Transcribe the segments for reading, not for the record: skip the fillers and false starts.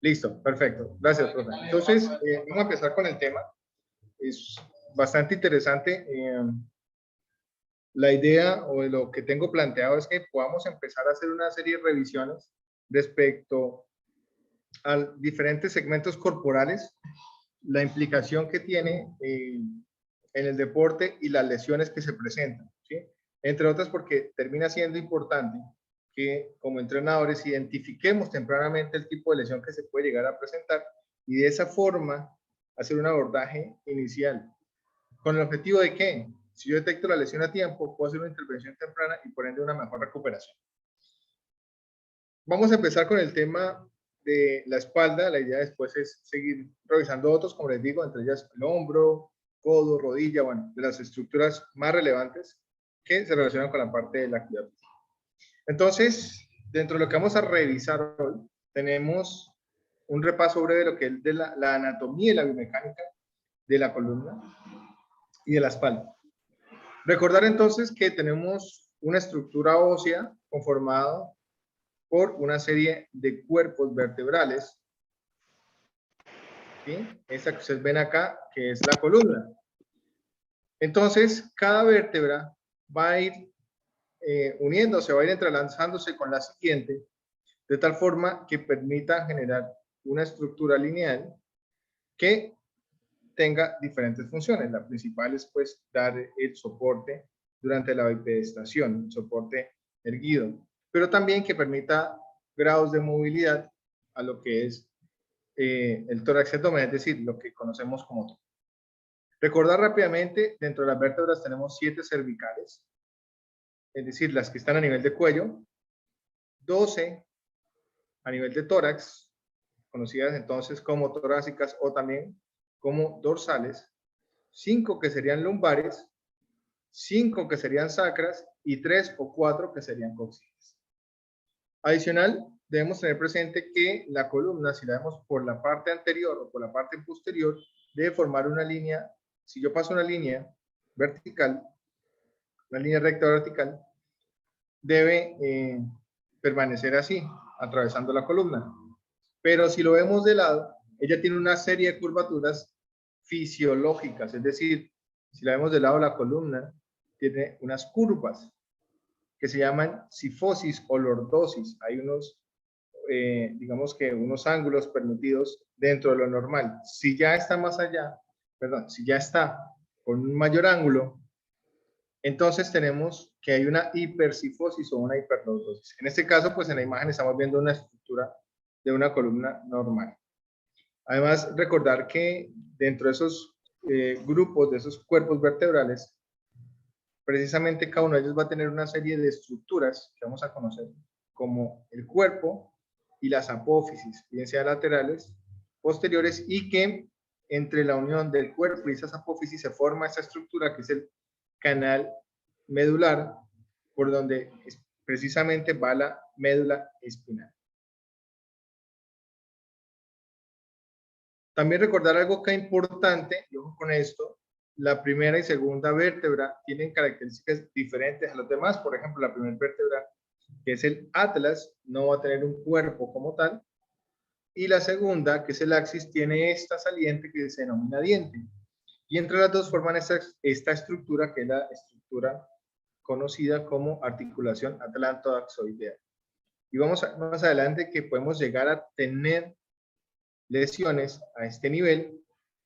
Listo, perfecto. Gracias, profe. Entonces, vamos a empezar con el tema. Es bastante interesante. La idea o lo que tengo planteado es que podamos empezar a hacer una serie de revisiones respecto a diferentes segmentos corporales, la implicación que tiene en el deporte y las lesiones que se presentan, ¿sí? Entre otras porque termina siendo importante que como entrenadores identifiquemos tempranamente el tipo de lesión que se puede llegar a presentar y de esa forma hacer un abordaje inicial. ¿Con el objetivo de qué? Si yo detecto la lesión a tiempo, puedo hacer una intervención temprana y por ende una mejor recuperación. Vamos a empezar con el tema de la espalda. La idea después es seguir revisando otros, como les digo, entre ellas el hombro, codo, rodilla, bueno, de las estructuras más relevantes que se relacionan con la parte de la actividad. Entonces, dentro de lo que vamos a revisar hoy, tenemos un repaso breve de lo que es de la anatomía y la biomecánica de la columna y de la espalda. Recordar entonces que tenemos una estructura ósea conformada por una serie de cuerpos vertebrales, ¿sí? Esta que ustedes ven acá, que es la columna. Entonces, cada vértebra va a ir uniéndose, va a ir entrelazándose con la siguiente, de tal forma que permita generar una estructura lineal que tenga diferentes funciones. La principal es pues dar el soporte durante la bipedestación, el soporte erguido, pero también que permita grados de movilidad a lo que es el tórax y abdomen, es decir, lo que conocemos como tórax. Recordar rápidamente, dentro de las vértebras tenemos 7 cervicales, es decir, las que están a nivel de cuello, 12 a nivel de tórax, conocidas entonces como torácicas o también como dorsales, 5 que serían lumbares, 5 que serían sacras y 3 o 4 que serían coxales. Adicional, debemos tener presente que la columna, si la vemos por la parte anterior o por la parte posterior, debe formar una línea. Si yo paso una línea vertical, una línea recta vertical, debe permanecer así, atravesando la columna. Pero si lo vemos de lado, ella tiene una serie de curvaturas fisiológicas, es decir, si la vemos de lado, la columna tiene unas curvas que se llaman cifosis o lordosis. Hay unos, digamos que unos ángulos permitidos dentro de lo normal. Si ya está más allá, perdón, si ya está con un mayor ángulo, entonces tenemos que hay una hipercifosis o una hiperlordosis. En este caso, pues en la imagen estamos viendo una estructura de una columna normal. Además, recordar que dentro de esos grupos, de esos cuerpos vertebrales, precisamente cada uno de ellos va a tener una serie de estructuras que vamos a conocer como el cuerpo y las apófisis, bien sea laterales, posteriores, y que entre la unión del cuerpo y esas apófisis se forma esa estructura que es el canal medular, por donde precisamente va la médula espinal. También recordar algo que es importante, y ojo con esto, la primera y segunda vértebra tienen características diferentes a los demás. Por ejemplo, la primera vértebra, que es el atlas, no va a tener un cuerpo como tal. Y la segunda, que es el axis, tiene esta saliente que se denomina diente. Y entre las dos forman esta estructura, que es la estructura conocida como articulación atlantoaxoidea. Y vamos más adelante que podemos llegar a tener lesiones a este nivel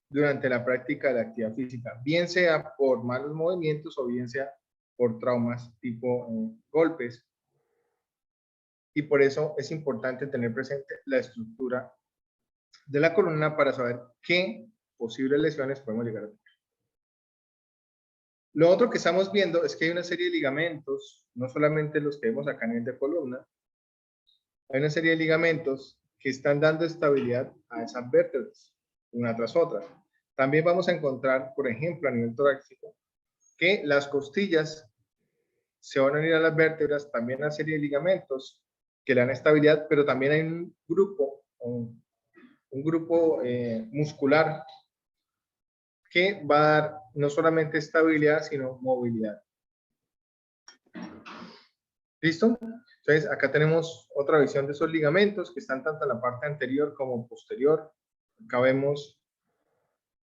durante la práctica de la actividad física, bien sea por malos movimientos o bien sea por traumas tipo golpes. Y por eso es importante tener presente la estructura de la columna para saber qué posibles lesiones podemos llegar a tener. Lo otro que estamos viendo es que hay una serie de ligamentos, no solamente los que vemos acá en el de columna, hay una serie de ligamentos que están dando estabilidad a esas vértebras, una tras otra. También vamos a encontrar, por ejemplo, a nivel torácico, que las costillas se van a unir a las vértebras, también una serie de ligamentos que le dan estabilidad, pero también hay un grupo muscular que va a dar no solamente estabilidad, sino movilidad. ¿Listo? Entonces Entonces, acá tenemos otra visión de esos ligamentos que están tanto en la parte anterior como posterior. Acá vemos,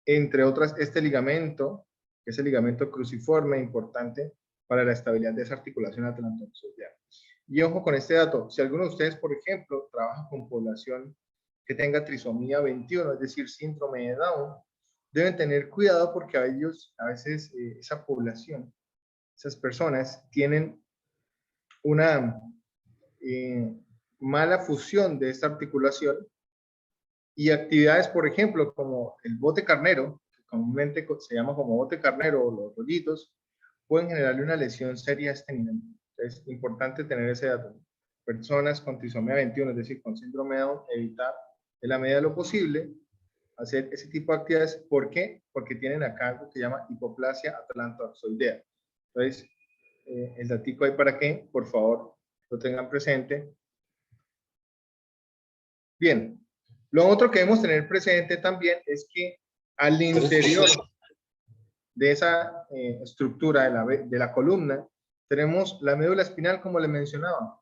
entre otras, este ligamento, que es el ligamento cruciforme, importante para la estabilidad de esa articulación atlantoxoidea. Y ojo con este dato, si alguno de ustedes, por ejemplo, trabaja con población que tenga trisomía 21, es decir, síndrome de Down, deben tener cuidado porque a ellos, a veces, esa población, esas personas tienen una mala fusión de esta articulación y actividades, por ejemplo, como el bote carnero, que comúnmente se llama como bote carnero o los rollitos, pueden generarle una lesión seria a este nivel. Es importante tener ese dato. Personas con trisomía 21, es decir, con síndrome de Down, evitar en la medida de lo posible hacer ese tipo de actividades. ¿Por qué? Porque tienen acá algo que se llama hipoplasia atlantoxoidea. Entonces, el datico ahí para que, por favor, lo tengan presente. Bien, lo otro que debemos tener presente también es que al interior de esa estructura de la columna tenemos la médula espinal, como le mencionaba.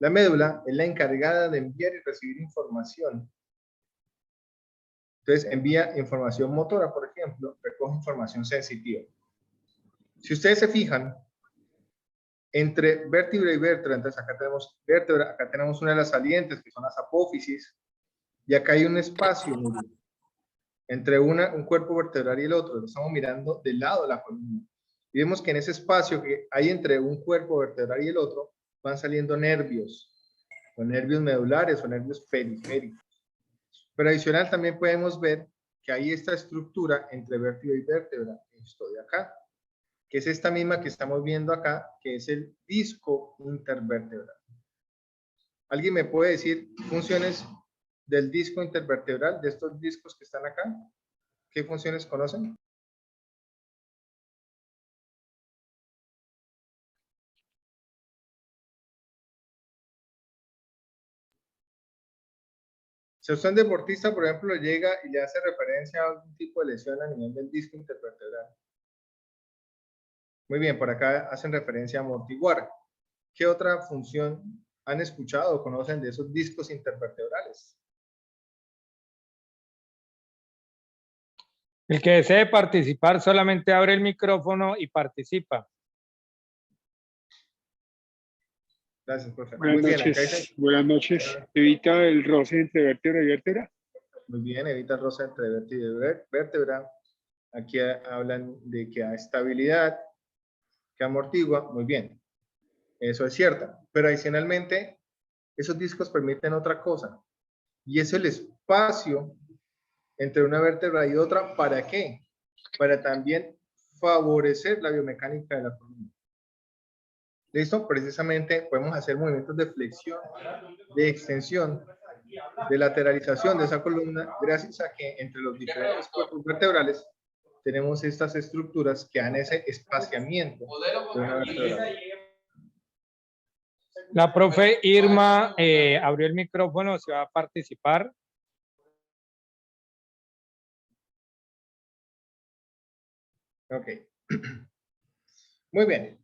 La médula es la encargada de enviar y recibir información. Entonces envía información motora, por ejemplo, recoge información sensitiva. Si ustedes se fijan, entre vértebra y vértebra, entonces acá tenemos vértebra, acá tenemos una de las salientes que son las apófisis, y acá hay un espacio entre un cuerpo vertebral y el otro. Lo estamos mirando del lado de la columna. Y vemos que en ese espacio que hay entre un cuerpo vertebral y el otro van saliendo nervios, o nervios medulares o nervios periféricos. Pero adicional también podemos ver que hay esta estructura entre vértebra y vértebra, esto de acá, que es esta misma que estamos viendo acá, que es el disco intervertebral. ¿Alguien me puede decir funciones del disco intervertebral, de estos discos que están acá? ¿Qué funciones conocen? Si usted es un deportista, por ejemplo, llega y le hace referencia a algún tipo de lesión a nivel del disco intervertebral. Muy bien, por acá hacen referencia a amortiguar. ¿Qué otra función han escuchado o conocen de esos discos intervertebrales? El que desee participar solamente abre el micrófono y participa. Gracias, profe. Buenas Muy bien, noches. acá dicen, Buenas noches. Evita el roce entre vértebra y vértebra. muy bien, evita roce entre vértebra y vértebra. Aquí hablan de que da estabilidad, que amortigua. Muy bien, eso es cierto. Pero adicionalmente, esos discos permiten otra cosa, y es el espacio entre una vértebra y otra. ¿Para qué? Para también favorecer la biomecánica de la columna. ¿Listo? Precisamente podemos hacer movimientos de flexión, de extensión, de lateralización de esa columna, gracias a que entre los diferentes cuerpos vertebrales tenemos estas estructuras que dan ese espaciamiento de una vértebra. La profe Irma abrió el micrófono, se va a participar. Ok. Muy bien.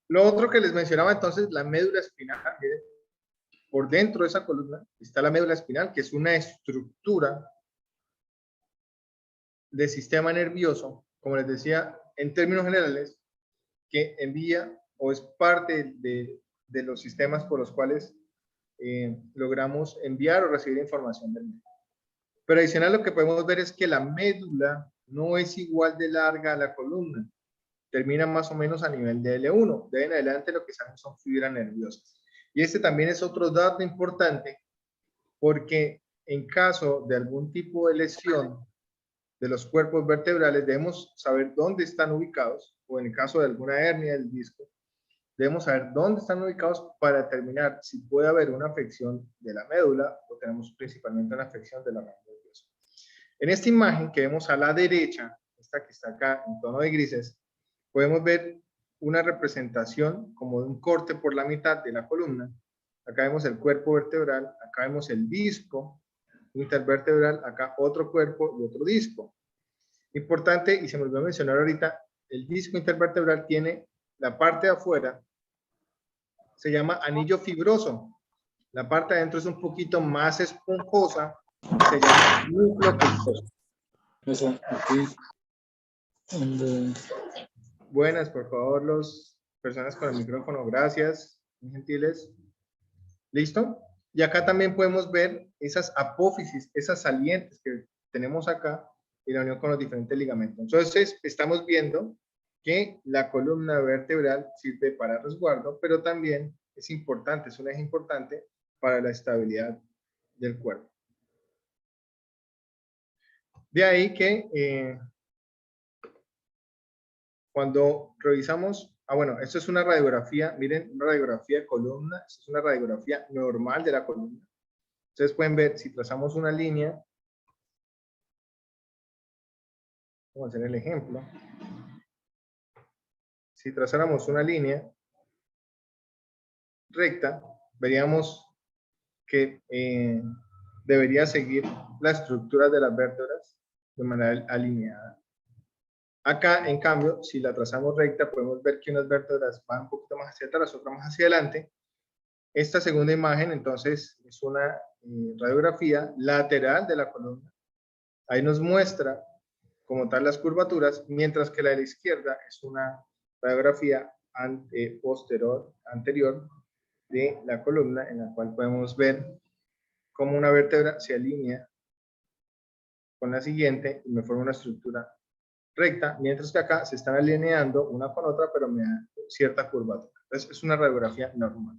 Lo otro que les mencionaba entonces, la médula espinal. Miren, por dentro de esa columna está la médula espinal, que es una estructura de sistema nervioso, como les decía, en términos generales, que envía o es parte de los sistemas por los cuales logramos enviar o recibir información del medio. Pero adicional lo que podemos ver es que la médula no es igual de larga a la columna. Termina más o menos a nivel de L1. De ahí en adelante lo que son fibras nerviosas. Y este también es otro dato importante, porque en caso de algún tipo de lesión de los cuerpos vertebrales, debemos saber dónde están ubicados, o en el caso de alguna hernia del disco, debemos saber dónde están ubicados para determinar si puede haber una afección de la médula o tenemos principalmente una afección de la rama nerviosa. En esta imagen que vemos a la derecha, esta que está acá en tono de grises, podemos ver una representación como de un corte por la mitad de la columna. Acá vemos el cuerpo vertebral, acá vemos el disco intervertebral, acá otro cuerpo y otro disco. Importante, y se me olvidó mencionar ahorita, el disco intervertebral tiene la parte de afuera, se llama anillo fibroso. La parte de adentro es un poquito más esponjosa, se llama núcleo pulposo. Esa, aquí, donde Buenas, por favor, las personas con el micrófono, gracias, muy gentiles. ¿Listo? Y acá también podemos ver esas apófisis, esas salientes que tenemos acá y la unión con los diferentes ligamentos. Entonces, estamos viendo que la columna vertebral sirve para resguardo, pero también es importante, es un eje importante para la estabilidad del cuerpo. De ahí que cuando revisamos, bueno, esto es una radiografía, miren, una radiografía de columna, esto es una radiografía normal de la columna. Ustedes pueden ver, si trazamos una línea, vamos a hacer el ejemplo. Si trazáramos una línea recta, veríamos que debería seguir la estructura de las vértebras de manera alineada. Acá, en cambio, si la trazamos recta, podemos ver que unas vértebras van un poquito más hacia atrás, otras más hacia adelante. Esta segunda imagen, entonces, es una radiografía lateral de la columna. Ahí nos muestra como tal las curvaturas, mientras que la de la izquierda es una radiografía anterior de la columna, en la cual podemos ver cómo una vértebra se alinea con la siguiente y me forma una estructura recta, mientras que acá se están alineando una con otra, pero me da cierta curvatura. Entonces, es una radiografía normal.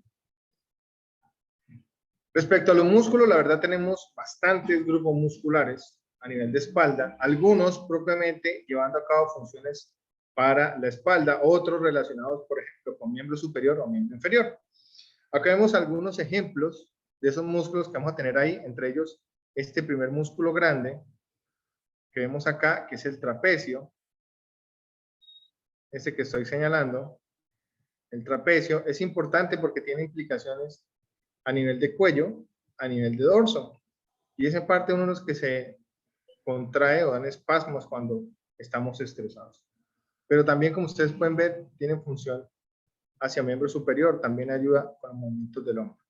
Respecto a los músculos, la verdad tenemos bastantes grupos musculares a nivel de espalda, algunos propiamente llevando a cabo funciones para la espalda, otros relacionados, por ejemplo, con miembro superior o miembro inferior. Acá vemos algunos ejemplos de esos músculos que vamos a tener ahí, entre ellos este primer músculo grande que vemos acá, que es el trapecio, este que estoy señalando. El trapecio es importante porque tiene implicaciones a nivel de cuello, a nivel de dorso, y es en parte uno de los que se contrae o dan espasmos cuando estamos estresados. Pero también, como ustedes pueden ver, tiene función hacia miembro superior, también ayuda con los movimientos del hombro.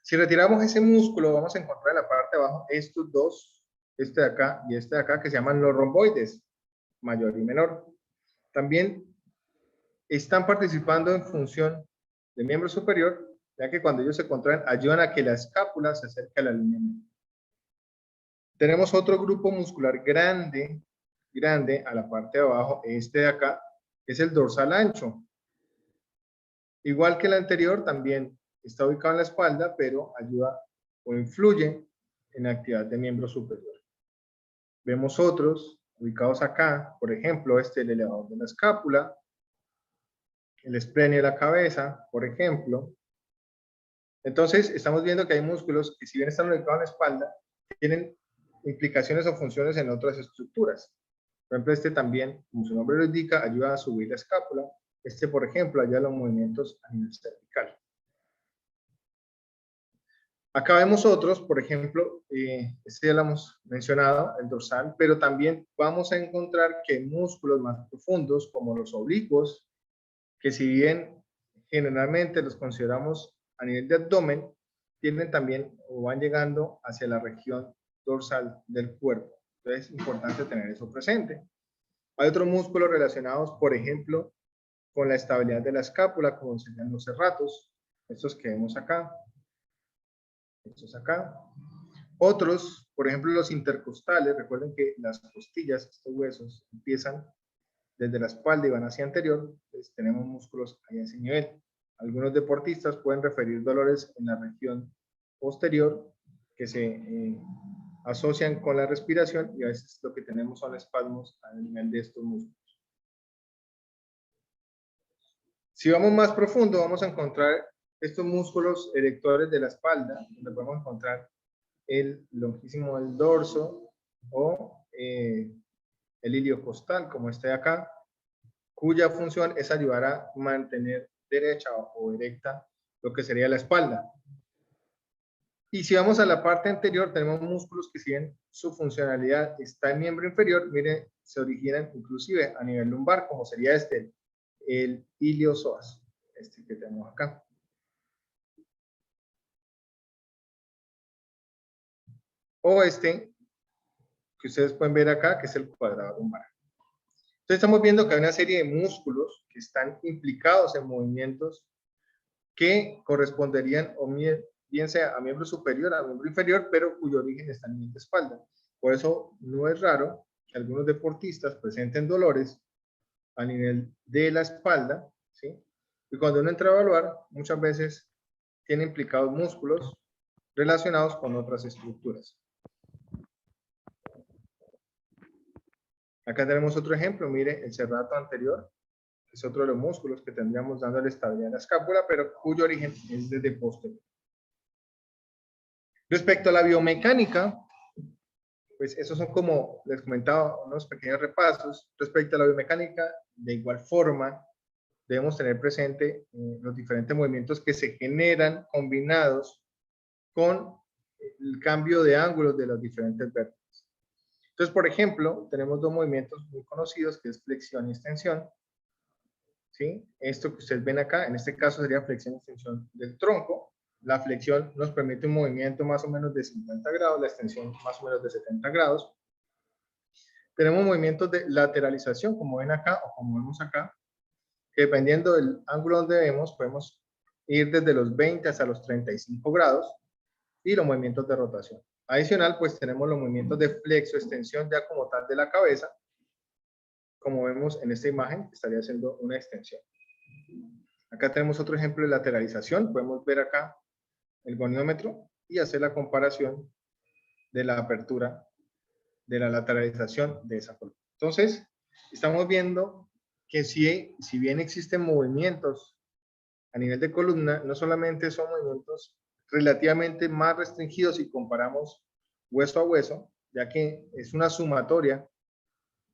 Si retiramos ese músculo, vamos a encontrar en la parte de abajo estos dos, este de acá y este de acá, que se llaman los romboides, mayor y menor. También están participando en función de miembro superior, ya que cuando ellos se contraen, ayudan a que la escápula se acerque a la línea media. Tenemos otro grupo muscular grande a la parte de abajo, este de acá, es el dorsal ancho. Igual que el anterior, también está ubicado en la espalda, pero ayuda o influye en la actividad de miembro superior. Vemos otros ubicados acá, por ejemplo, el elevador de la escápula, el esplenio de la cabeza, por ejemplo. Entonces, estamos viendo que hay músculos que, si bien están ubicados en la espalda, tienen implicaciones o funciones en otras estructuras. Por ejemplo, este también, como su nombre lo indica, ayuda a subir la escápula. Este, por ejemplo, ayuda a los movimientos a nivel cervical. Acá vemos otros, por ejemplo, este ya lo hemos mencionado, el dorsal, pero también vamos a encontrar que músculos más profundos, como los oblicuos, que si bien generalmente los consideramos a nivel de abdomen, tienen también o van llegando hacia la región dorsal del cuerpo. Entonces es importante tener eso presente. Hay otros músculos relacionados, por ejemplo, con la estabilidad de la escápula, como serían los serratos, estos que vemos acá, estos acá. Otros, por ejemplo, los intercostales. Recuerden que las costillas, estos huesos, empiezan desde la espalda y van hacia anterior. Entonces tenemos músculos ahí a ese nivel. Algunos deportistas pueden referir dolores en la región posterior que se asocian con la respiración, y a veces lo que tenemos son espasmos a nivel de estos músculos. Si vamos más profundo, vamos a encontrar estos músculos erectores de la espalda, donde podemos encontrar el lonjísimo del dorso o el iliocostal, como este de acá, cuya función es ayudar a mantener derecha o erecta lo que sería la espalda. Y si vamos a la parte anterior, tenemos músculos que, si bien su funcionalidad está en miembro inferior, miren, se originan inclusive a nivel lumbar, como sería el iliosoas, este que tenemos acá. o este que ustedes pueden ver acá, que es el cuadrado lumbar. Entonces estamos viendo que hay una serie de músculos que están implicados en movimientos que corresponderían o bien sea a miembro superior, a miembro inferior, pero cuyo origen está en la espalda. Por eso no es raro que algunos deportistas presenten dolores a nivel de la espalda, ¿sí? Y cuando uno entra a evaluar, muchas veces tiene implicados músculos relacionados con otras estructuras. Acá tenemos otro ejemplo, mire, el serrato anterior, que es otro de los músculos que tendríamos dándole estabilidad a la escápula, pero cuyo origen es desde posterior. Respecto a la biomecánica, pues esos son, como les comentaba, unos pequeños repasos. Respecto a la biomecánica, de igual forma, debemos tener presente los diferentes movimientos que se generan combinados con el cambio de ángulos de las diferentes vértebras. Entonces, por ejemplo, tenemos dos movimientos muy conocidos, que es flexión y extensión. ¿Sí? Esto que ustedes ven acá, en este caso sería flexión y extensión del tronco. La flexión nos permite un movimiento más o menos de 50 grados, la extensión más o menos de 70 grados. Tenemos movimientos de lateralización, como ven acá o como vemos acá, que dependiendo del ángulo donde vemos, podemos ir desde los 20 hasta los 35 grados, y los movimientos de rotación. Adicional, pues tenemos los movimientos de flexo, extensión ya como tal de la cabeza. Como vemos en esta imagen, estaría haciendo una extensión. Acá tenemos otro ejemplo de lateralización. Podemos ver acá el goniómetro y hacer la comparación de la apertura de la lateralización de esa columna. Entonces, estamos viendo que si bien existen movimientos a nivel de columna, no solamente son movimientos relativamente más restringidos si comparamos hueso a hueso, ya que es una sumatoria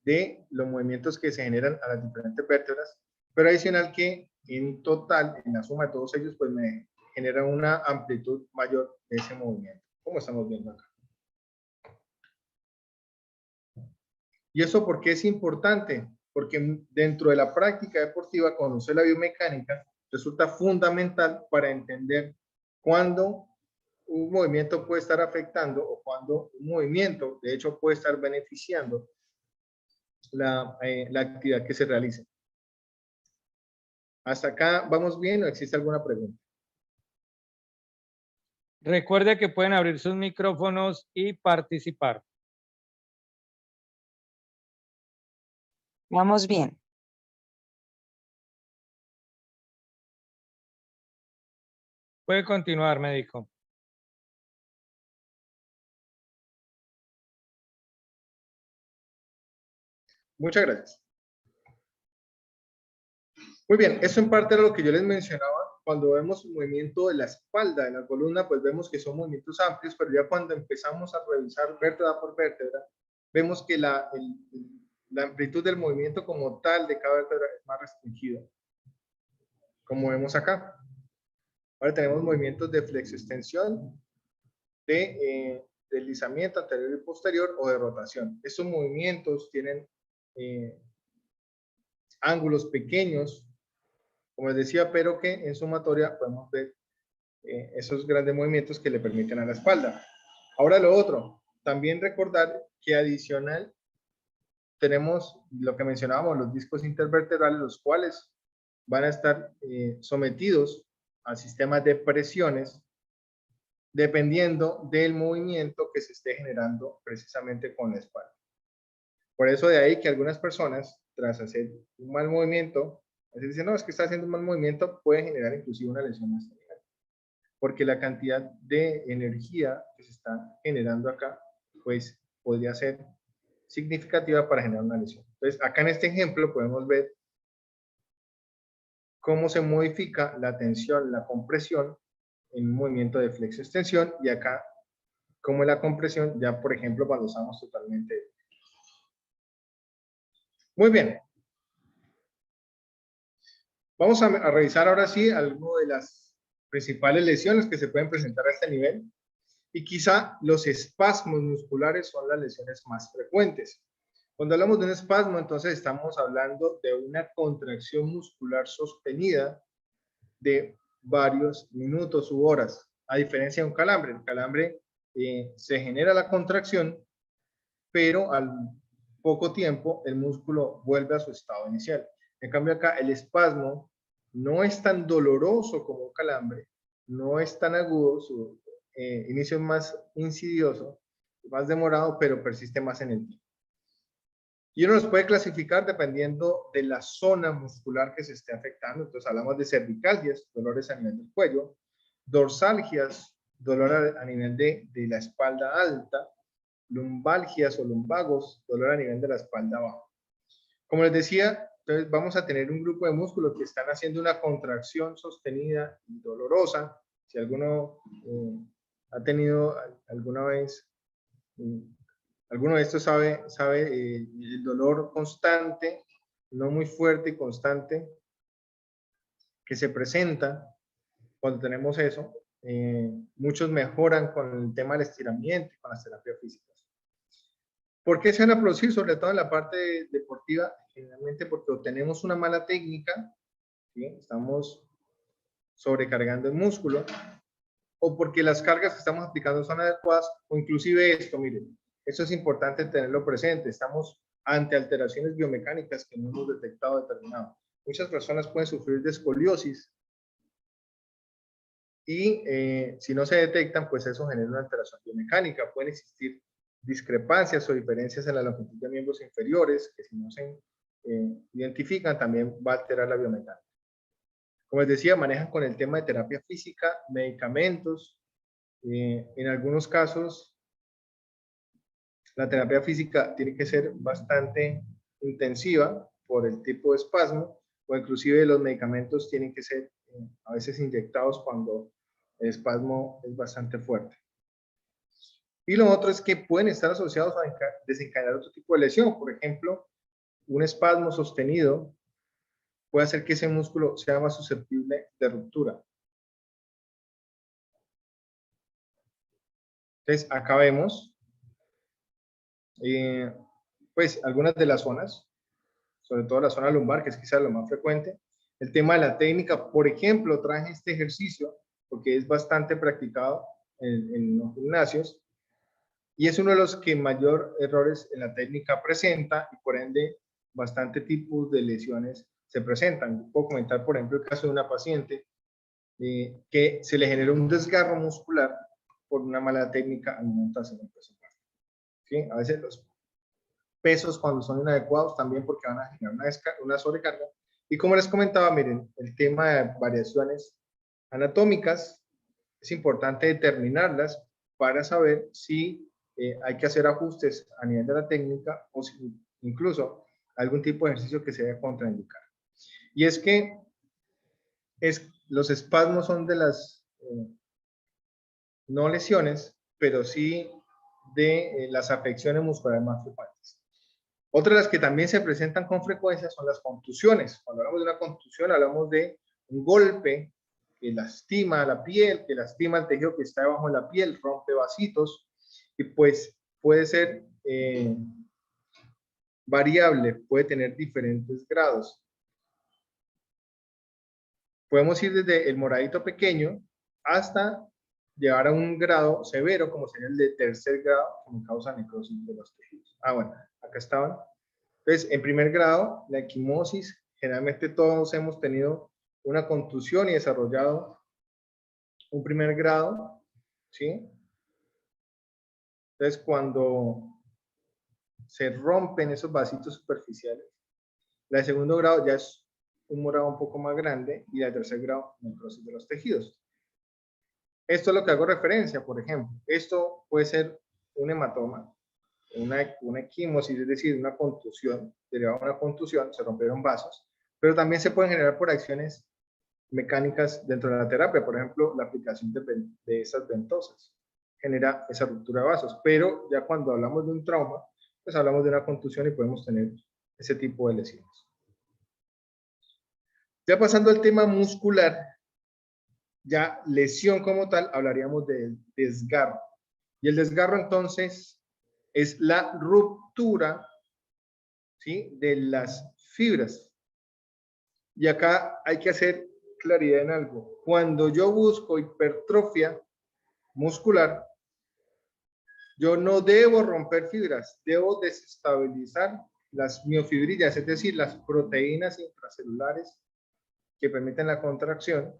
de los movimientos que se generan a las diferentes vértebras, pero adicional que en total, en la suma de todos ellos, pues me genera una amplitud mayor de ese movimiento, como estamos viendo acá. ¿Y eso por qué es importante? Porque dentro de la práctica deportiva, conocer la biomecánica resulta fundamental para entender cuándo un movimiento puede estar afectando o cuándo un movimiento, de hecho, puede estar beneficiando la actividad que se realice. ¿Hasta acá vamos bien o existe alguna pregunta? Recuerde que pueden abrir sus micrófonos y participar. Vamos bien. Puede continuar, médico. Muchas gracias. Muy bien, eso en parte era lo que yo les mencionaba. Cuando vemos el movimiento de la espalda, de la columna, pues vemos que son movimientos amplios, pero ya cuando empezamos a revisar vértebra por vértebra, vemos que la amplitud del movimiento como tal de cada vértebra es más restringida, como vemos acá. Ahora tenemos movimientos de flexo-extensión, de deslizamiento anterior y posterior o de rotación. Estos movimientos tienen ángulos pequeños, como les decía, pero que en sumatoria podemos ver esos grandes movimientos que le permiten a la espalda. Ahora lo otro, también recordar que adicional tenemos lo que mencionábamos, los discos intervertebrales, los cuales van a estar sometidos a sistemas de presiones dependiendo del movimiento que se esté generando precisamente con la espalda. Por eso de ahí que algunas personas, tras hacer un mal movimiento, dicen, no, es que está haciendo un mal movimiento, puede generar inclusive una lesión hasta nivel. Porque la cantidad de energía que se está generando acá, pues podría ser significativa para generar una lesión. Entonces, acá en este ejemplo podemos ver cómo se modifica la tensión, la compresión en un movimiento de flexo-extensión, y acá cómo es la compresión ya, por ejemplo, cuando estamos totalmente. Muy bien. Vamos a revisar ahora sí algunas de las principales lesiones que se pueden presentar a este nivel, y quizá los espasmos musculares son las lesiones más frecuentes. Cuando hablamos de un espasmo, entonces estamos hablando de una contracción muscular sostenida de varios minutos u horas, a diferencia de un calambre. El calambre se genera la contracción, pero al poco tiempo el músculo vuelve a su estado inicial. En cambio acá el espasmo no es tan doloroso como un calambre, no es tan agudo, su inicio es más insidioso, más demorado, pero persiste más en el tiempo. Y uno los puede clasificar dependiendo de la zona muscular que se esté afectando. Entonces hablamos de cervicalgias, dolores a nivel del cuello, dorsalgias, dolor a nivel de la espalda alta, lumbalgias o lumbagos, dolor a nivel de la espalda baja. Como les decía, entonces vamos a tener un grupo de músculos que están haciendo una contracción sostenida y dolorosa. Si alguno ha tenido alguna vez, alguno de estos sabe el dolor constante, no muy fuerte y constante, que se presenta cuando tenemos eso. Muchos mejoran con el tema del estiramiento y con las terapias físicas. ¿Por qué se van a producir? Sobre todo en la parte deportiva, generalmente porque obtenemos una mala técnica, ¿sí? Estamos sobrecargando el músculo, o porque las cargas que estamos aplicando son adecuadas, o inclusive esto, miren, eso es importante tenerlo presente, estamos ante alteraciones biomecánicas que no hemos detectado determinado. Muchas personas pueden sufrir de escoliosis y si no se detectan, pues eso genera una alteración biomecánica. Pueden existir discrepancias o diferencias en la longitud de miembros inferiores, que si no se identifican, también va a alterar la biomecánica. Como les decía, manejan con el tema de terapia física, medicamentos. En algunos casos, la terapia física tiene que ser bastante intensiva por el tipo de espasmo, o inclusive los medicamentos tienen que ser a veces inyectados cuando el espasmo es bastante fuerte. Y lo otro es que pueden estar asociados a desencadenar otro tipo de lesión. Por ejemplo, un espasmo sostenido puede hacer que ese músculo sea más susceptible de ruptura. Entonces, acá vemos pues algunas de las zonas, sobre todo la zona lumbar, que es quizás lo más frecuente. El tema de la técnica, por ejemplo, traje este ejercicio porque es bastante practicado en los gimnasios y es uno de los que mayor errores en la técnica presenta y por ende bastante tipos de lesiones se presentan. Puedo comentar, por ejemplo, el caso de una paciente que se le generó un desgarro muscular por una mala técnica al momento de hacer un peso muerto. ¿Sí? A veces los pesos cuando son inadecuados también porque van a generar una sobrecarga. Y como les comentaba, miren, el tema de variaciones anatómicas es importante determinarlas para saber si hay que hacer ajustes a nivel de la técnica o si incluso algún tipo de ejercicio que se debe contraindicar. Y es que los espasmos son de las no lesiones, pero sí de las afecciones musculares más frecuentes. Otra de las que también se presentan con frecuencia son las contusiones. Cuando hablamos de una contusión, hablamos de un golpe que lastima la piel, que lastima el tejido que está debajo de la piel, rompe vasitos, y pues puede ser variable, puede tener diferentes grados. Podemos ir desde el moradito pequeño hasta llegar a un grado severo, como sería el de tercer grado, que me causa necrosis de los tejidos. Bueno, acá estaban. Entonces, en primer grado, la equimosis, generalmente todos hemos tenido una contusión y desarrollado un primer grado, ¿sí? Entonces, cuando se rompen esos vasitos superficiales, la de segundo grado ya es un morado un poco más grande y la de tercer grado, necrosis de los tejidos. Esto es lo que hago referencia, por ejemplo. Esto puede ser un hematoma, una equimosis, es decir, una contusión, derivada de una contusión, se rompieron vasos, pero también se pueden generar por acciones mecánicas dentro de la terapia, por ejemplo, la aplicación de esas ventosas genera esa ruptura de vasos, pero ya cuando hablamos de un trauma, pues hablamos de una contusión y podemos tener ese tipo de lesiones. Ya pasando al tema muscular, ya lesión como tal, hablaríamos del desgarro. Y el desgarro entonces es la ruptura, ¿sí?, de las fibras. Y acá hay que hacer claridad en algo. Cuando yo busco hipertrofia muscular, Yo no debo romper fibras, debo desestabilizar las miofibrillas, es decir, las proteínas intracelulares que permiten la contracción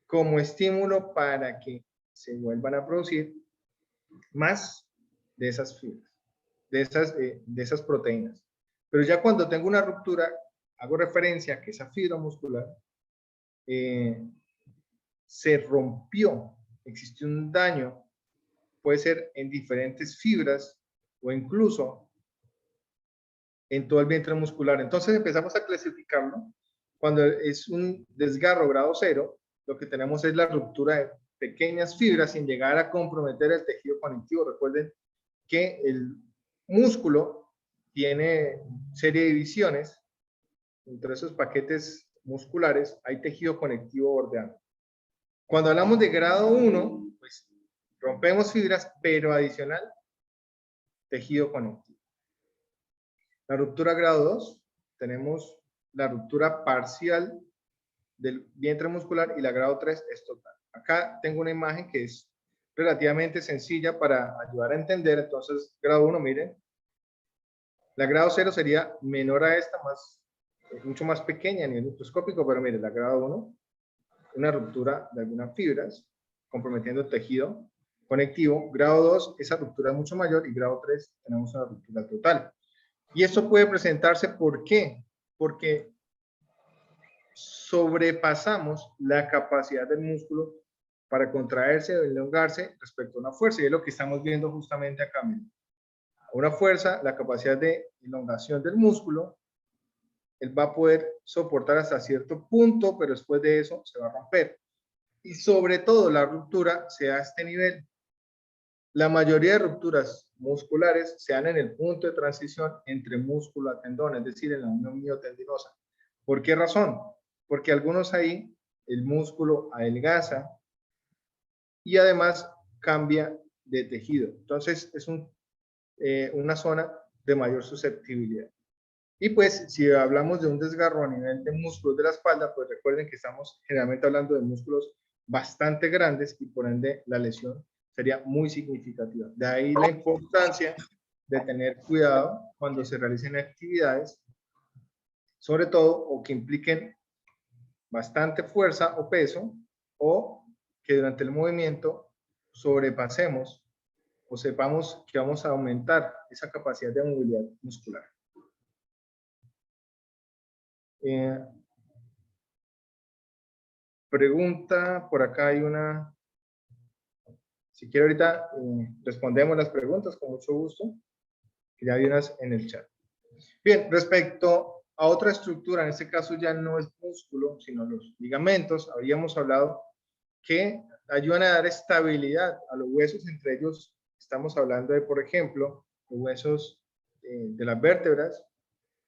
como estímulo para que se vuelvan a producir más de esas fibras, de esas proteínas. Pero ya cuando tengo una ruptura, hago referencia a que esa fibra muscular se rompió, existió un daño, puede ser en diferentes fibras o incluso en todo el vientre muscular. Entonces empezamos a clasificarlo. Cuando es un desgarro grado 0, lo que tenemos es la ruptura de pequeñas fibras sin llegar a comprometer el tejido conectivo. Recuerden que el músculo tiene serie de divisiones. Entre esos paquetes musculares hay tejido conectivo bordeando. Cuando hablamos de grado 1, pues rompemos fibras, pero adicional, tejido conectivo. La ruptura grado 2, tenemos la ruptura parcial del vientre muscular y la grado 3 es total. Acá tengo una imagen que es relativamente sencilla para ayudar a entender. Entonces, grado 1, miren. La grado 0 sería menor a esta, mucho más pequeña a nivel microscópico, pero miren, la grado 1, una ruptura de algunas fibras, comprometiendo el tejido conectivo. Grado 2, esa ruptura es mucho mayor, y grado 3, tenemos una ruptura total. Y esto puede presentarse, ¿por qué? Porque sobrepasamos la capacidad del músculo para contraerse o elongarse respecto a una fuerza, y es lo que estamos viendo justamente acá. Miren. Una fuerza, la capacidad de elongación del músculo, él va a poder soportar hasta cierto punto, pero después de eso se va a romper. Y sobre todo la ruptura se da a este nivel. La mayoría de rupturas musculares se dan en el punto de transición entre músculo a tendón, es decir, en la unión miotendinosa. ¿Por qué razón? Porque algunos ahí el músculo adelgaza y además cambia de tejido. Entonces es una zona de mayor susceptibilidad. Y pues si hablamos de un desgarro a nivel de músculos de la espalda, pues recuerden que estamos generalmente hablando de músculos bastante grandes y por ende la lesión sería muy significativa. De ahí la importancia de tener cuidado cuando se realicen actividades, sobre todo o que impliquen bastante fuerza o peso, o que durante el movimiento sobrepasemos o sepamos que vamos a aumentar esa capacidad de movilidad muscular. Pregunta, por acá hay una. Si quiere ahorita respondemos las preguntas con mucho gusto, que ya hay unas en el chat. Bien, respecto a otra estructura, en este caso ya no es músculo, sino los ligamentos, habíamos hablado que ayudan a dar estabilidad a los huesos, entre ellos estamos hablando de, por ejemplo, los huesos de las vértebras,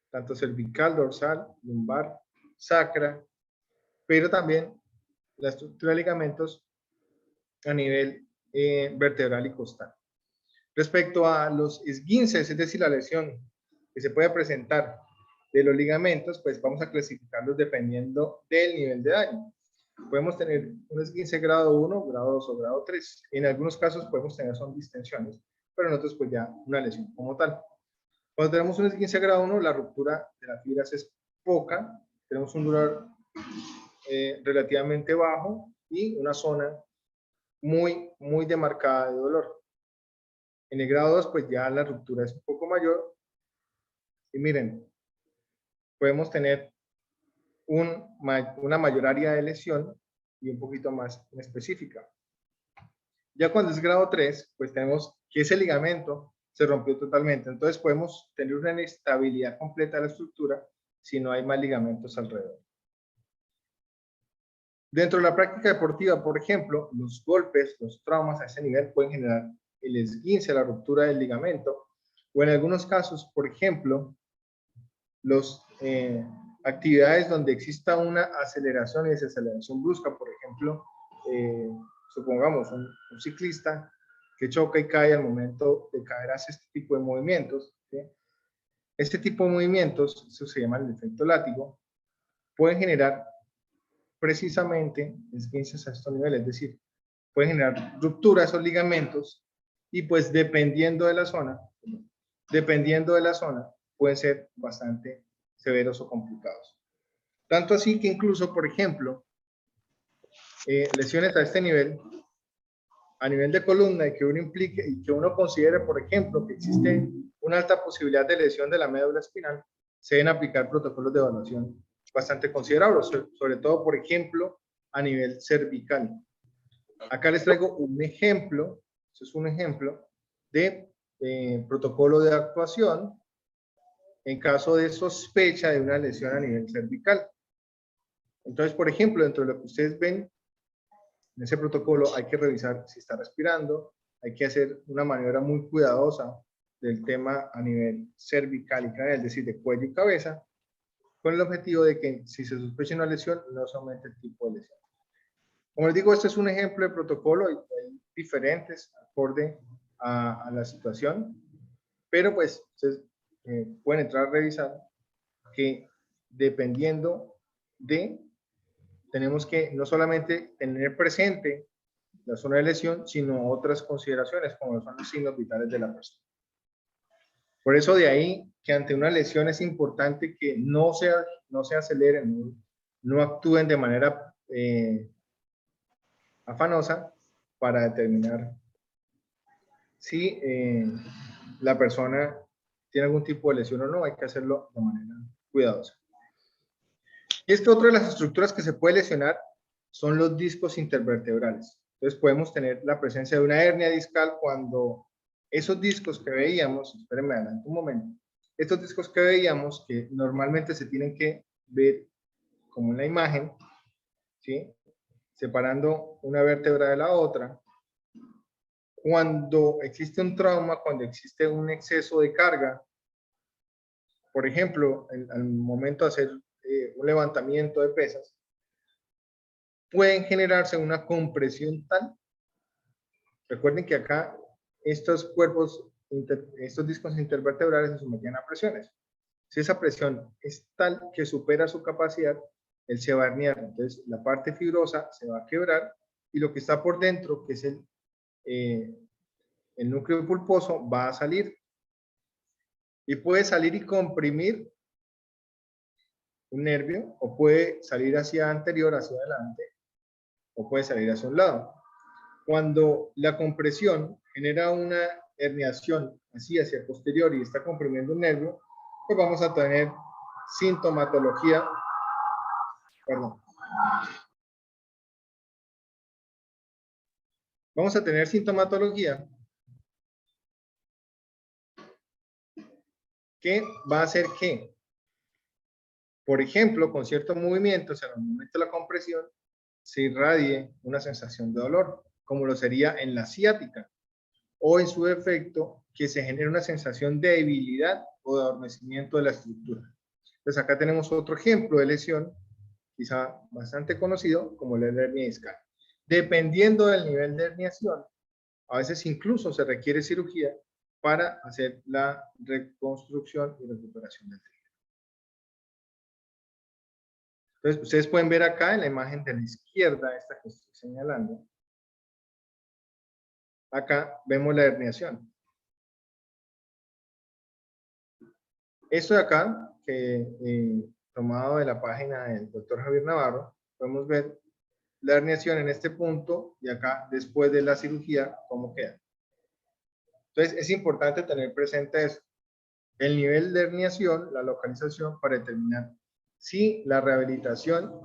tanto cervical, dorsal, lumbar, sacra, pero también la estructura de ligamentos a nivel vertebral y costal. Respecto a los esguinces, es decir, la lesión que se puede presentar de los ligamentos, pues vamos a clasificarlos dependiendo del nivel de daño. Podemos tener un esguince grado 1, grado 2 o grado 3. En algunos casos podemos tener son distensiones, pero en otros pues ya una lesión como tal. Cuando tenemos un esguince grado 1, la ruptura de las fibras es poca, tenemos un dolor relativamente bajo y una zona muy demarcada de dolor. En el grado 2, pues ya la ruptura es un poco mayor. Y miren, podemos tener una mayor área de lesión y un poquito más específica. Ya cuando es grado 3, pues tenemos que ese ligamento se rompió totalmente. Entonces podemos tener una inestabilidad completa de la estructura si no hay más ligamentos alrededor. Dentro de la práctica deportiva, por ejemplo, los golpes, los traumas a ese nivel pueden generar el esguince, la ruptura del ligamento, o en algunos casos, por ejemplo, las actividades donde exista una aceleración y desaceleración brusca, por ejemplo, supongamos un ciclista que choca y cae al momento de caer, hace este tipo de movimientos, ¿sí? Este tipo de movimientos, eso se llama el efecto látigo, pueden generar precisamente esguinces a estos niveles, es decir, pueden generar ruptura de esos ligamentos y pues dependiendo de la zona, pueden ser bastante severos o complicados. Tanto así que incluso, por ejemplo, lesiones a este nivel, a nivel de columna, y que uno implique y que uno considere, por ejemplo, que existe una alta posibilidad de lesión de la médula espinal, se deben aplicar protocolos de evaluación bastante considerables, sobre todo, por ejemplo, a nivel cervical. Acá les traigo un ejemplo, eso es un ejemplo de protocolo de actuación en caso de sospecha de una lesión a nivel cervical. Entonces, por ejemplo, dentro de lo que ustedes ven, en ese protocolo hay que revisar si está respirando, hay que hacer una maniobra muy cuidadosa del tema a nivel cervical y canal, es decir, de cuello y cabeza, con el objetivo de que si se sospecha una lesión, no se aumente el tipo de lesión. Como les digo, este es un ejemplo de protocolo, hay diferentes acorde a la situación, pero pues ustedes pueden entrar a revisar que dependiendo de, tenemos que no solamente tener presente la zona de lesión, sino otras consideraciones, como son los signos vitales de la persona. Por eso de ahí que ante una lesión es importante que no se aceleren, no actúen de manera afanosa para determinar si la persona tiene algún tipo de lesión o no. Hay que hacerlo de manera cuidadosa. Y es que otra de las estructuras que se puede lesionar son los discos intervertebrales. Entonces podemos tener la presencia de una hernia discal cuando esos discos que veíamos, espérenme adelante un momento, estos discos que veíamos que normalmente se tienen que ver como en la imagen, ¿sí? Separando una vértebra de la otra. Cuando existe un trauma, cuando existe un exceso de carga, por ejemplo, al momento de hacer un levantamiento de pesas, pueden generarse una compresión tal. Recuerden que acá estos cuerpos, estos discos intervertebrales se sometían a presiones. Si esa presión es tal que supera su capacidad, él se va a herniar. Entonces, la parte fibrosa se va a quebrar y lo que está por dentro, que es el núcleo pulposo, va a salir. Y puede salir y comprimir un nervio, o puede salir hacia anterior, hacia adelante, o puede salir hacia un lado. Cuando la compresión genera una herniación así hacia posterior y está comprimiendo un nervio, pues vamos a tener sintomatología, vamos a tener sintomatología que va a hacer que, por ejemplo, con ciertos movimientos, en el momento de la compresión, se irradie una sensación de dolor, como lo sería en la ciática, o en su defecto, que se genere una sensación de debilidad o de adormecimiento de la estructura. Entonces acá tenemos otro ejemplo de lesión, quizá bastante conocido, como la hernia discal. Dependiendo del nivel de herniación, a veces incluso se requiere cirugía para hacer la reconstrucción y recuperación del tejido. Entonces, ustedes pueden ver acá en la imagen de la izquierda, esta que estoy señalando, acá vemos la herniación. Esto de acá, que tomado de la página del doctor Javier Navarro, podemos ver la herniación en este punto y acá después de la cirugía, cómo queda. Entonces, es importante tener presente eso. El nivel de herniación, la localización, para determinar si la rehabilitación,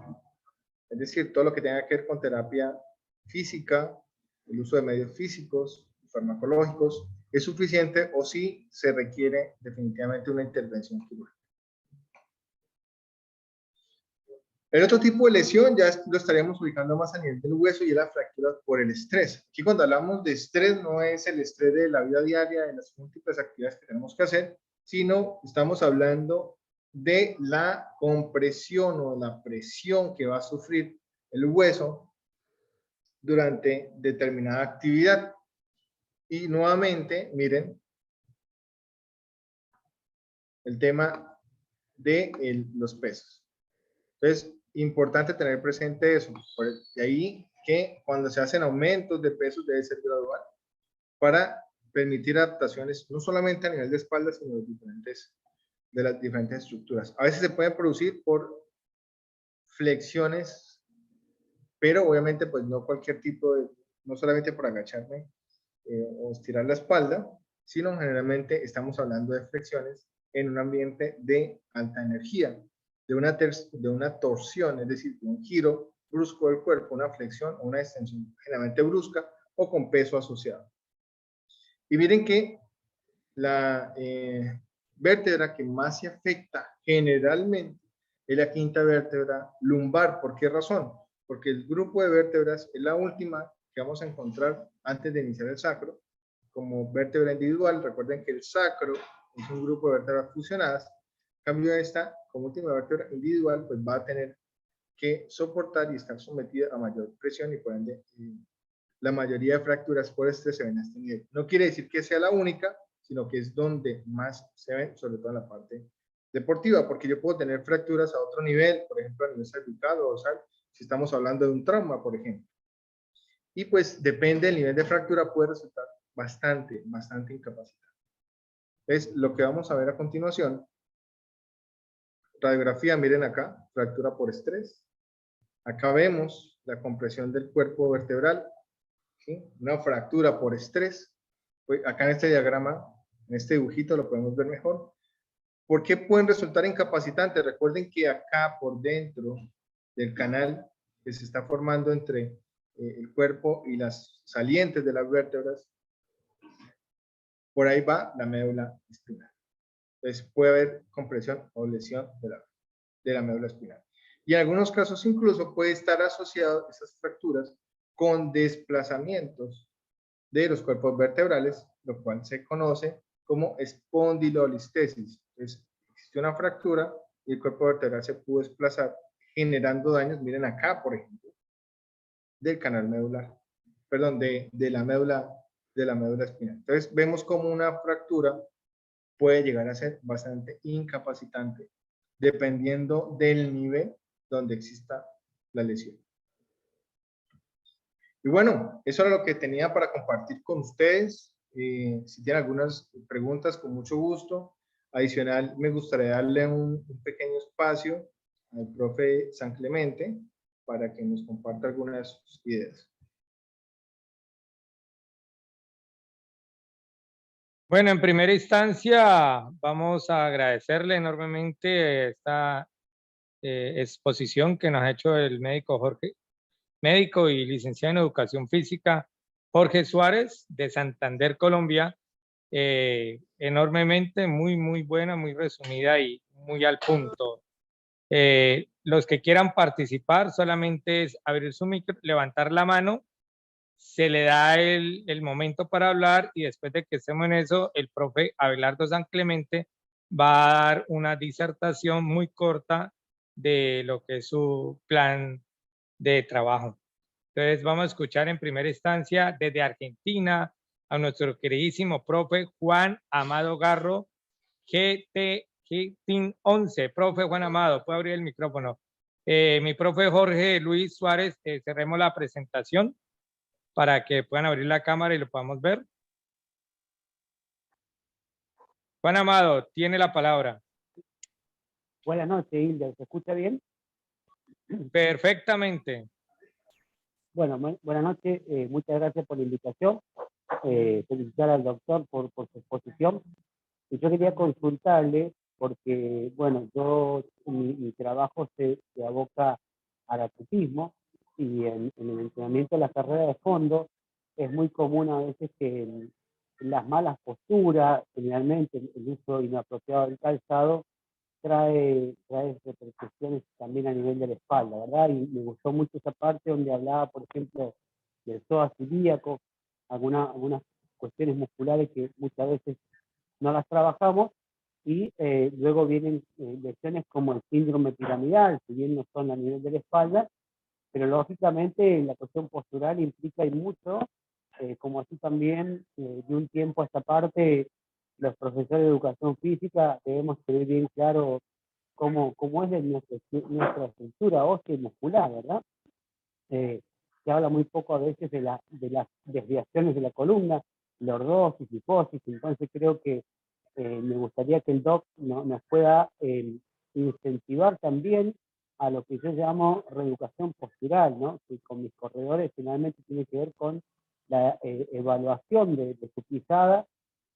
es decir, todo lo que tenga que ver con terapia física, el uso de medios físicos, farmacológicos, es suficiente o si se requiere definitivamente una intervención quirúrgica. El otro tipo de lesión ya lo estaríamos ubicando más a nivel del hueso y es la fractura por el estrés. Aquí cuando hablamos de estrés no es el estrés de la vida diaria, de las múltiples actividades que tenemos que hacer, sino estamos hablando de la compresión o la presión que va a sufrir el hueso durante determinada actividad. Y nuevamente, miren, el tema de los pesos. Entonces, importante tener presente eso. De ahí que cuando se hacen aumentos de pesos debe ser gradual para permitir adaptaciones no solamente a nivel de espalda, sino de las diferentes estructuras. A veces se pueden producir por flexiones, pero obviamente pues no cualquier tipo de, no solamente por agacharme o estirar la espalda, sino generalmente estamos hablando de flexiones en un ambiente de alta energía, de una torsión, es decir, de un giro brusco del cuerpo, una flexión o una extensión generalmente brusca o con peso asociado. Y miren que la vértebra que más se afecta generalmente es la quinta vértebra lumbar. ¿Por qué razón? Porque el grupo de vértebras es la última que vamos a encontrar antes de iniciar el sacro como vértebra individual. Recuerden que el sacro es un grupo de vértebras fusionadas. En cambio, esta, como última vértebra individual, pues va a tener que soportar y estar sometida a mayor presión y por ende la mayoría de fracturas por estrés se ven a este nivel. No quiere decir que sea la única, sino que es donde más se ven, sobre todo en la parte deportiva, porque yo puedo tener fracturas a otro nivel, por ejemplo a nivel cervical o dorsal, si estamos hablando de un trauma, por ejemplo. Y pues depende del nivel de fractura, puede resultar bastante incapacitante. Es lo que vamos a ver a continuación. Radiografía, miren acá, fractura por estrés. Acá vemos la compresión del cuerpo vertebral, ¿sí? Una fractura por estrés. Pues acá en este diagrama, en este dibujito lo podemos ver mejor. ¿Por qué pueden resultar incapacitantes? Recuerden que acá por dentro del canal que se está formando entre el cuerpo y las salientes de las vértebras, por ahí va la médula espinal. Entonces puede haber compresión o lesión de la médula espinal. Y en algunos casos incluso puede estar asociado esas fracturas con desplazamientos de los cuerpos vertebrales, lo cual se conoce como espondilolistesis. Entonces, existe una fractura y el cuerpo vertebral se pudo desplazar generando daños, miren acá, por ejemplo, del canal medular, perdón, de la médula espinal. Entonces, vemos como una fractura puede llegar a ser bastante incapacitante, dependiendo del nivel donde exista la lesión. Y bueno, eso era lo que tenía para compartir con ustedes. Si tienen algunas preguntas, con mucho gusto. Adicional, me gustaría darle un pequeño espacio al profe San Clemente para que nos comparta algunas de sus ideas. Bueno, en primera instancia, vamos a agradecerle enormemente esta exposición que nos ha hecho el médico y licenciado en Educación Física, Jorge Suárez, de Santander, Colombia. Enormemente, muy buena, muy resumida y muy al punto. Los que quieran participar, solamente es abrir su micro, levantar la mano, se le da el momento para hablar y después de que estemos en eso, el profe Abelardo San Clemente va a dar una disertación muy corta de lo que es su plan de trabajo. Entonces vamos a escuchar en primera instancia desde Argentina a nuestro queridísimo profe Juan Amado Garro, GT 11. Profe Juan Amado, puede abrir el micrófono. Mi profe Jorge Luis Suárez, cerremos la presentación para que puedan abrir la cámara y lo podamos ver. Juan Amado, tiene la palabra. Buenas noches, Hilda. ¿Se escucha bien? Perfectamente. Bueno, buenas noches. Muchas gracias por la invitación. Felicitar al doctor por su exposición. Y yo quería consultarle, porque, bueno, mi trabajo se aboca al atletismo y en el entrenamiento de la carrera de fondo es muy común a veces que las malas posturas, generalmente el uso inapropiado del calzado, trae repercusiones también a nivel de la espalda, ¿verdad? Y me gustó mucho esa parte donde hablaba, por ejemplo, del psoas ilíaco, algunas cuestiones musculares que muchas veces no las trabajamos, y luego vienen lesiones como el síndrome piramidal, si bien no son a nivel de la espalda, pero lógicamente la cuestión postural implica y mucho, como así también de un tiempo a esta parte, los profesores de educación física debemos tener bien claro cómo es de nuestra estructura ósea y muscular, ¿verdad? Se habla muy poco a veces de las desviaciones de la columna, lordosis, liposis. Entonces creo que me gustaría que el doc nos pueda incentivar también a lo que yo llamo reeducación postural, ¿no? Que con mis corredores finalmente tiene que ver con la evaluación de su pisada,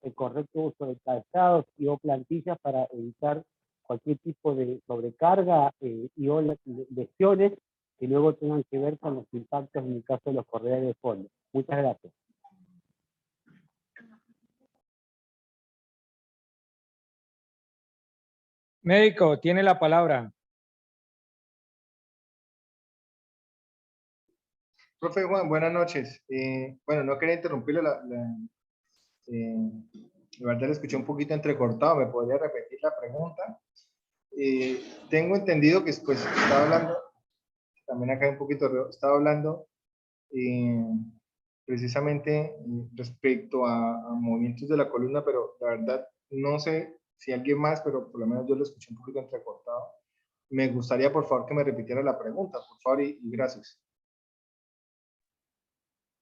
el correcto uso de calzados y o plantillas para evitar cualquier tipo de sobrecarga y o lesiones que luego tengan que ver con los impactos en el caso de los corredores de fondo. Muchas gracias. Médico, tiene la palabra. Profe Juan, buenas noches. Bueno, no quería interrumpirle la verdad le escuché un poquito entrecortado. ¿Me podría repetir la pregunta? Tengo entendido que pues, estaba hablando, también acá hay un poquito, estaba hablando precisamente respecto a movimientos de la columna, pero la verdad no sé si alguien más, pero por lo menos yo lo escuché un poquito entrecortado. Me gustaría, por favor, que me repitiera la pregunta, por favor, y gracias.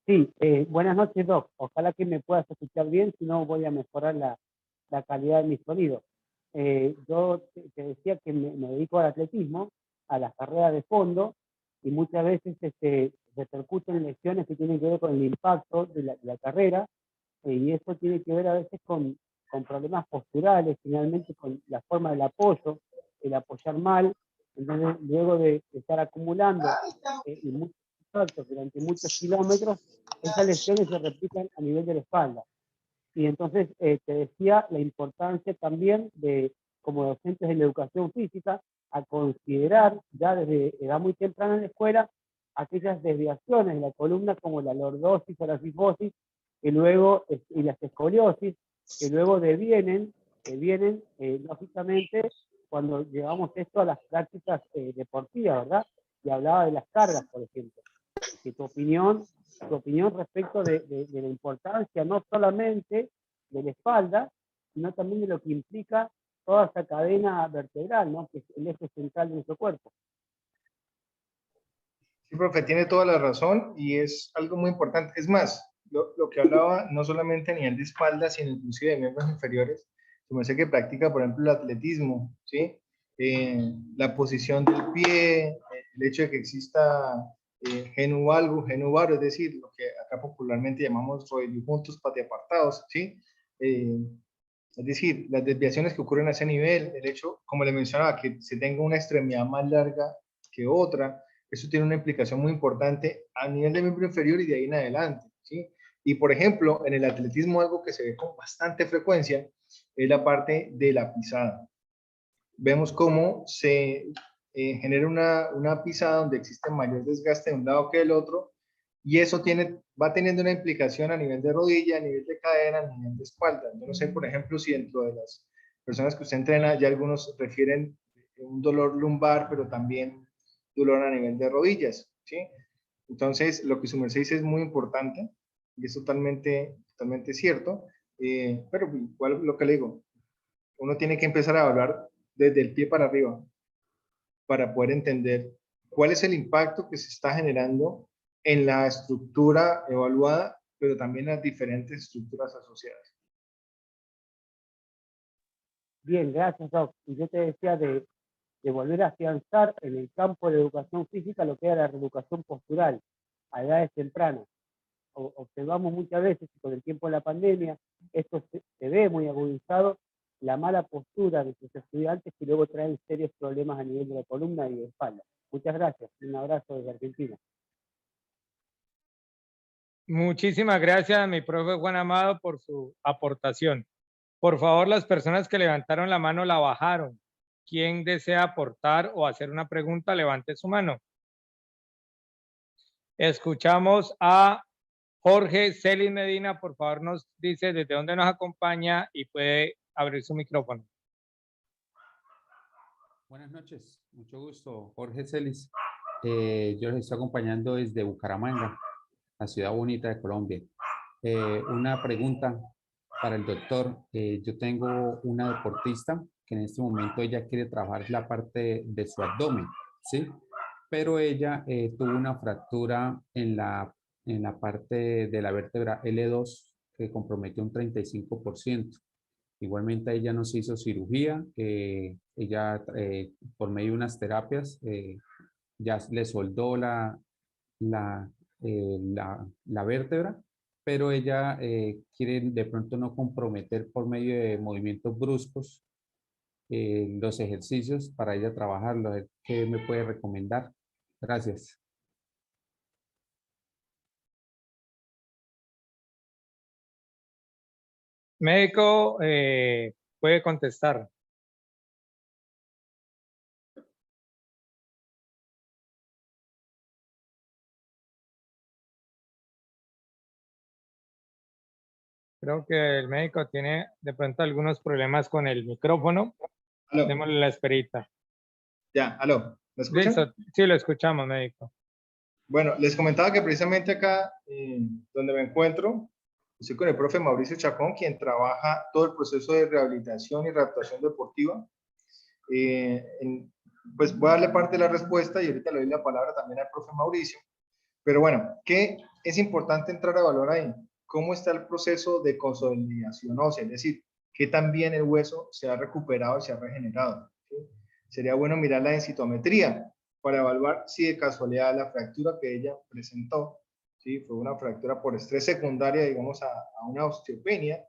Sí, buenas noches, Doc. Ojalá que me puedas escuchar bien, si no voy a mejorar la calidad de mi sonido. Yo te decía que me dedico al atletismo, a las carreras de fondo, y muchas veces repercuten lesiones que tienen que ver con el impacto de la carrera, y eso tiene que ver a veces con problemas posturales, finalmente con la forma del apoyo, el apoyar mal. Entonces, luego de estar acumulando y muchos impactos durante muchos kilómetros, esas lesiones se replican a nivel de la espalda. Y entonces te decía la importancia también de, como docentes de la educación física, a considerar ya desde edad muy temprana en la escuela aquellas desviaciones de la columna como la lordosis o la cifosis, que luego, y las escoliosis, que luego devienen, lógicamente, cuando llevamos esto a las prácticas deportivas, ¿verdad? Y hablaba de las cargas, por ejemplo. Que tu opinión respecto de la importancia no solamente de la espalda, sino también de lo que implica toda esa cadena vertebral, ¿no? Que es el eje central de nuestro cuerpo. Sí, profe, tiene toda la razón y es algo muy importante. Es más, lo que hablaba no solamente a nivel de espalda, sino inclusive de miembros inferiores, como sé que practica, por ejemplo, el atletismo, ¿sí? La posición del pie, el hecho de que exista genu valgus, genu varo, es decir, lo que acá popularmente llamamos rodillos pateapartados, ¿sí? Es decir, las desviaciones que ocurren a ese nivel, el hecho, como le mencionaba, que se tenga una extremidad más larga que otra, eso tiene una implicación muy importante a nivel de miembro inferior y de ahí en adelante, ¿sí? Y por ejemplo, en el atletismo algo que se ve con bastante frecuencia es la parte de la pisada. Vemos cómo se genera una pisada donde existe mayor desgaste de un lado que del otro y eso va teniendo una implicación a nivel de rodilla, a nivel de cadera, a nivel de espalda. Yo no sé, por ejemplo, si dentro de las personas que usted entrena, ya algunos refieren un dolor lumbar, pero también dolor a nivel de rodillas, ¿sí? Entonces, lo que su merced dice es muy importante y es totalmente cierto, pero igual lo que le digo, uno tiene que empezar a evaluar desde el pie para arriba para poder entender cuál es el impacto que se está generando en la estructura evaluada, pero también las diferentes estructuras asociadas. Bien, gracias, Doc. Y yo te decía de volver a afianzar en el campo de la educación física lo que era la reeducación postural a edades tempranas. Observamos muchas veces, y con el tiempo de la pandemia, esto se ve muy agudizado, la mala postura de sus estudiantes que luego traen serios problemas a nivel de la columna y de espalda. Muchas gracias. Un abrazo desde Argentina. Muchísimas gracias, mi profe Juan Amado, por su aportación. Por favor, las personas que levantaron la mano la bajaron. ¿Quién desea aportar o hacer una pregunta? Levante su mano. Escuchamos a Jorge Celis Medina. Por favor, nos dice desde dónde nos acompaña y puede abrir su micrófono. Buenas noches, mucho gusto. Jorge Celis. Yo les estoy acompañando desde Bucaramanga, la ciudad bonita de Colombia. Una pregunta para el doctor. Yo tengo una deportista que en este momento ella quiere trabajar la parte de su abdomen, ¿sí? Pero ella tuvo una fractura en la parte de la vértebra L2 que comprometió un 35%. Igualmente ella no se hizo cirugía, ella por medio de unas terapias ya le soldó la vértebra, pero ella quiere de pronto no comprometer por medio de movimientos bruscos los ejercicios para ella trabajarlo. ¿Qué me puede recomendar? Gracias. Médico, puede contestar. Creo que el médico tiene de pronto algunos problemas con el micrófono. Aló. Démosle la esperita. Ya, aló. ¿Me escuchan? Listo, sí, lo escuchamos, médico. Bueno, les comentaba que precisamente acá, donde me encuentro, estoy con el profe Mauricio Chacón, quien trabaja todo el proceso de rehabilitación y readaptación deportiva. Pues voy a darle parte de la respuesta y ahorita le doy la palabra también al profe Mauricio. Pero bueno, ¿qué es importante entrar a evaluar ahí? ¿Cómo está el proceso de consolidación ósea? Es decir, ¿qué tan bien el hueso se ha recuperado y se ha regenerado? ¿Sí? Sería bueno mirar la densitometría para evaluar si de casualidad la fractura que ella presentó, ¿sí? Fue una fractura por estrés secundaria, digamos, a una osteopenia,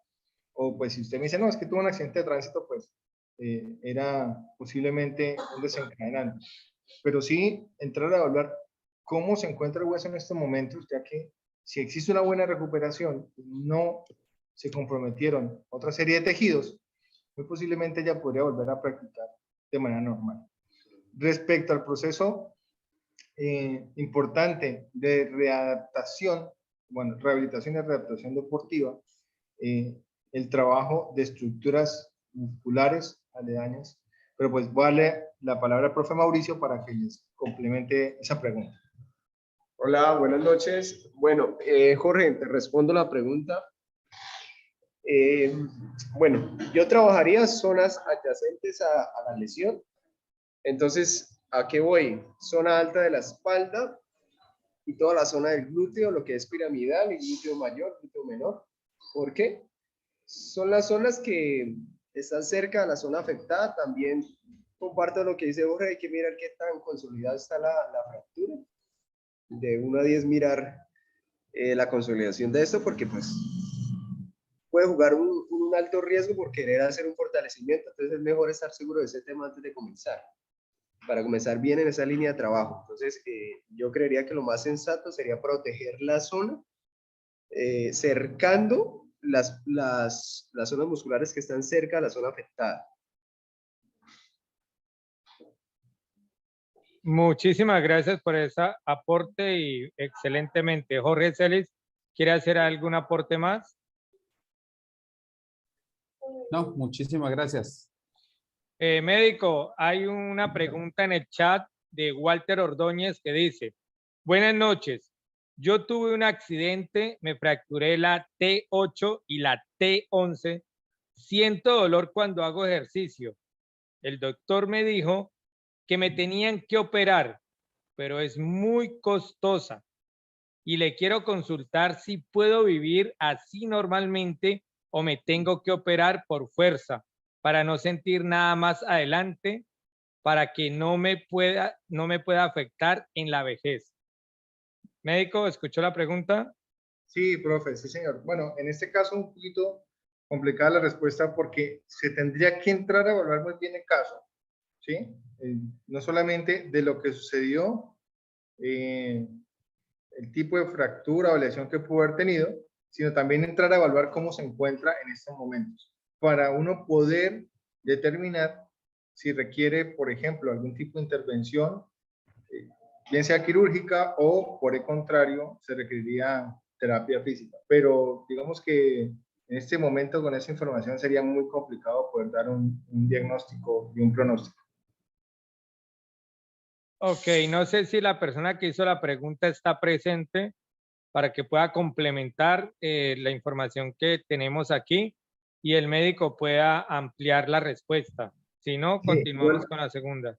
o pues si usted me dice, no, es que tuvo un accidente de tránsito, pues era posiblemente un desencadenante. Pero sí entrar a evaluar cómo se encuentra el hueso en estos momentos, ya que si existe una buena recuperación, no se comprometieron otra serie de tejidos, muy posiblemente ya podría volver a practicar de manera normal. Respecto al proceso importante de readaptación, bueno, rehabilitación y readaptación deportiva, el trabajo de estructuras musculares aledañas, pero pues voy a darle la palabra al profe Mauricio para que les complemente esa pregunta. Hola, buenas noches. Bueno, Jorge, te respondo la pregunta. Bueno, yo trabajaría zonas adyacentes a la lesión. Entonces, ¿a qué voy? Zona alta de la espalda y toda la zona del glúteo, lo que es piramidal, y glúteo mayor, glúteo menor. ¿Por qué? Son las zonas que están cerca de la zona afectada. También comparto lo que dice Jorge, hay que mirar qué tan consolidada está la fractura. De 1 a 10 mirar la consolidación de esto, porque pues puede jugar un alto riesgo por querer hacer un fortalecimiento. Entonces es mejor estar seguro de ese tema antes de comenzar, para comenzar bien en esa línea de trabajo. Entonces yo creería que lo más sensato sería proteger la zona, cercando las zonas musculares que están cerca de la zona afectada. Muchísimas gracias por ese aporte y excelentemente. Jorge Celis, ¿quiere hacer algún aporte más? No, muchísimas gracias. Médico, hay una pregunta en el chat de Walter Ordóñez que dice, buenas noches, yo tuve un accidente, me fracturé la T8 y la T11, siento dolor cuando hago ejercicio. El doctor me dijo que me tenían que operar, pero es muy costosa y le quiero consultar si puedo vivir así normalmente o me tengo que operar por fuerza para no sentir nada más adelante, para que no me pueda afectar en la vejez. Médico, ¿escuchó la pregunta? Sí, profe, sí, señor. Bueno, en este caso un poquito complicada la respuesta porque se tendría que entrar a evaluar muy bien el caso, ¿sí? No solamente de lo que sucedió, el tipo de fractura o lesión que pudo haber tenido, sino también entrar a evaluar cómo se encuentra en estos momentos, para uno poder determinar si requiere, por ejemplo, algún tipo de intervención, bien sea quirúrgica o, por el contrario, se requeriría terapia física. Pero digamos que en este momento, con esa información, sería muy complicado poder dar un diagnóstico y un pronóstico. Ok, no sé si la persona que hizo la pregunta está presente para que pueda complementar la información que tenemos aquí y el médico pueda ampliar la respuesta. Si no, continuamos con la segunda.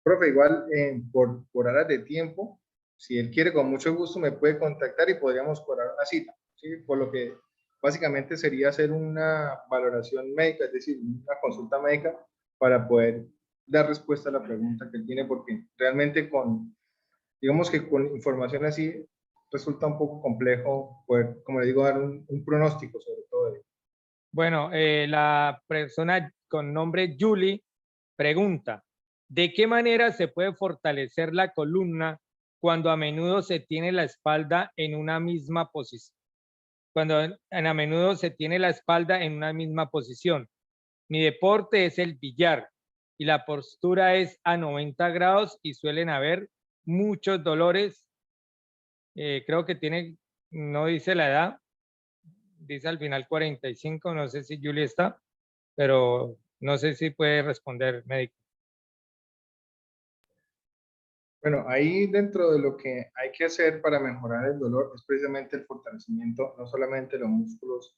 Profe, igual por horas de tiempo, si él quiere, con mucho gusto me puede contactar y podríamos cuadrar una cita, ¿sí? Por lo que básicamente sería hacer una valoración médica, es decir, una consulta médica para poder dar respuesta a la pregunta que él tiene, porque realmente digamos que con información así resulta un poco complejo poder, como le digo, dar un pronóstico sobre todo ello. Bueno, la persona con nombre Julie pregunta, ¿de qué manera se puede fortalecer la columna cuando a menudo se tiene la espalda en una misma posición? A menudo se tiene la espalda en una misma posición. Mi deporte es el billar y la postura es a 90 grados y suelen haber muchos dolores. Creo que tiene, no dice la edad, dice al final 45, no sé si Julie está, pero no sé si puede responder, médico. Bueno, ahí dentro de lo que hay que hacer para mejorar el dolor es precisamente el fortalecimiento, no solamente de los músculos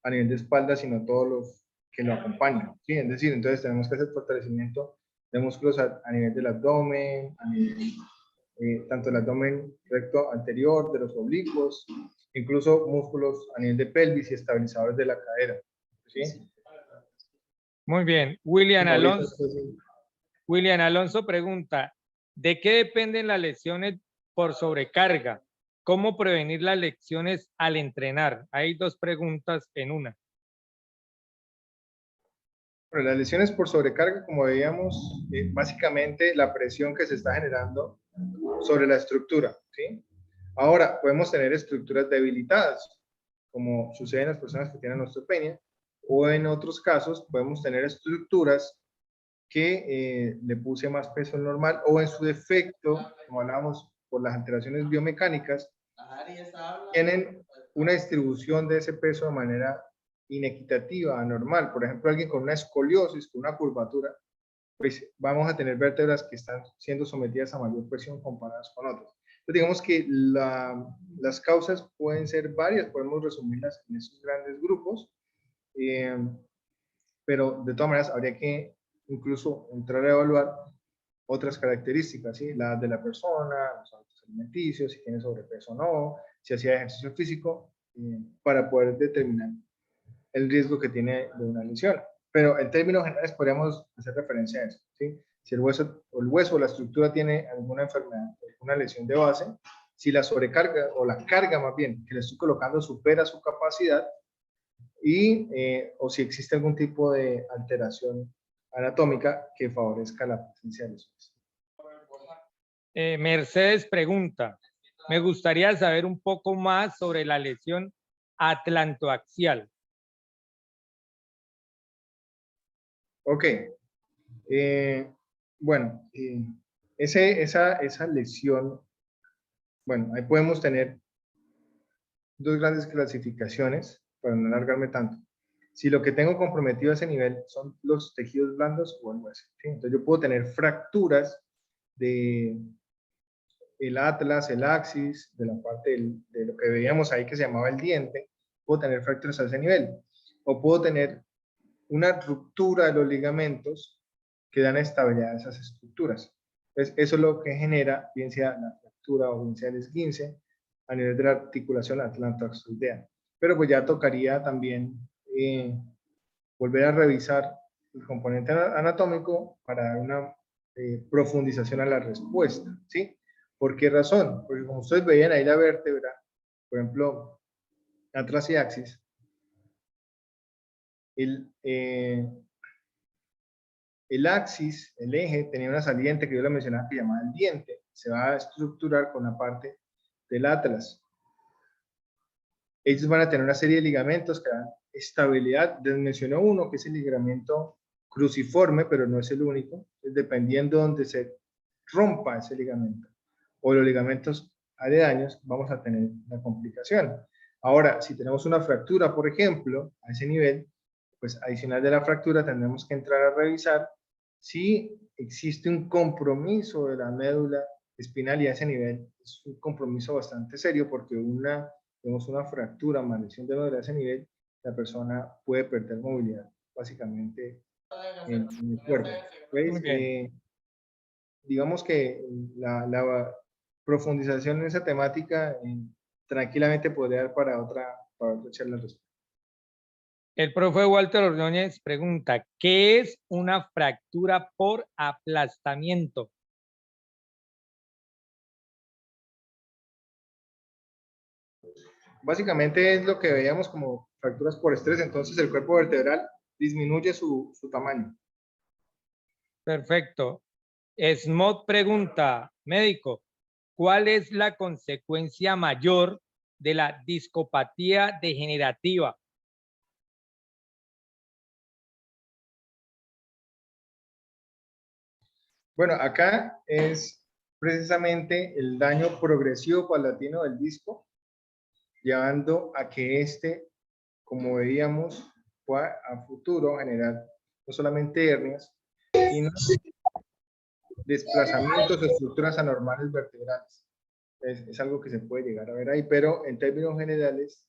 a nivel de espalda, sino todos los que lo acompañan, ¿sí? Es decir, entonces tenemos que hacer fortalecimiento de músculos a nivel del abdomen, a nivel, tanto el abdomen recto anterior, de los oblicuos, incluso músculos a nivel de pelvis y estabilizadores de la cadera, ¿sí? Muy bien. William Alonso pregunta, ¿de qué dependen las lesiones por sobrecarga? ¿Cómo prevenir las lesiones al entrenar? Hay dos preguntas en una. Bueno, las lesiones por sobrecarga, como veíamos, básicamente la presión que se está generando sobre la estructura, ¿sí? Ahora, podemos tener estructuras debilitadas, como sucede en las personas que tienen osteopenia, o en otros casos podemos tener estructuras que le puse más peso al normal, o en su defecto, como hablábamos, por las alteraciones biomecánicas, tienen una distribución de ese peso de manera inequitativa, anormal. Por ejemplo, alguien con una escoliosis, con una curvatura, pues vamos a tener vértebras que están siendo sometidas a mayor presión comparadas con otras. Entonces, digamos que las causas pueden ser varias, podemos resumirlas en esos grandes grupos, pero de todas maneras habría que incluso entrar a evaluar otras características, ¿sí? La de la persona, los hábitos alimenticios, si tiene sobrepeso o no, si hacía ejercicio físico, para poder determinar el riesgo que tiene de una lesión. Pero en términos generales podríamos hacer referencia a eso, ¿sí? Si el hueso o la estructura tiene alguna enfermedad, alguna lesión de base, si la sobrecarga o la carga más bien que le estoy colocando supera su capacidad o si existe algún tipo de alteración anatómica que favorezca la presencia de lesiones. Mercedes pregunta, me gustaría saber un poco más sobre la lesión atlantoaxial. Ok. Bueno, esa lesión, bueno, ahí podemos tener dos grandes clasificaciones, para no alargarme tanto. Si lo que tengo comprometido a ese nivel son los tejidos blandos o el hueso, ¿sí? Entonces yo puedo tener fracturas de el atlas, el axis, de la parte de lo que veíamos ahí que se llamaba el diente, puedo tener fracturas a ese nivel. O puedo tener una ruptura de los ligamentos que dan estabilidad a esas estructuras. Entonces, eso es lo que genera, bien sea la fractura o bien sea el esguince, a nivel de la articulación atlantoaxoidea. Pero pues ya tocaría también volver a revisar el componente anatómico para dar una profundización a la respuesta, ¿sí? ¿Por qué razón? Porque como ustedes veían ahí la vértebra, por ejemplo, atlas y axis, el axis, el eje, tenía una saliente que yo le mencionaba que llamaba el diente. Se va a estructurar con la parte del atlas. Ellos van a tener una serie de ligamentos que dan estabilidad. Les menciono uno, que es el ligamento cruciforme, pero no es el único. Dependiendo de donde se rompa ese ligamento o los ligamentos aledaños, vamos a tener una complicación. Ahora, si tenemos una fractura, por ejemplo, a ese nivel, pues adicional de la fractura tendremos que entrar a revisar si existe un compromiso de la médula espinal, y a ese nivel es un compromiso bastante serio, porque tenemos una fractura, una lesión de médula a ese nivel, la persona puede perder movilidad básicamente en el cuerpo. ¿Ves? Digamos que la profundización en esa temática tranquilamente podría dar para otra charla al respecto. El profe Walter Ordóñez pregunta, ¿qué es una fractura por aplastamiento? Básicamente es lo que veíamos como fracturas por estrés, entonces el cuerpo vertebral disminuye su tamaño. Perfecto. Smot pregunta, médico, ¿cuál es la consecuencia mayor de la discopatía degenerativa? Bueno, acá es precisamente el daño progresivo paulatino del disco, llevando a que este, como veíamos, pueda a futuro generar no solamente hernias, sino desplazamientos o estructuras anormales vertebrales. Es algo que se puede llegar a ver ahí, pero en términos generales,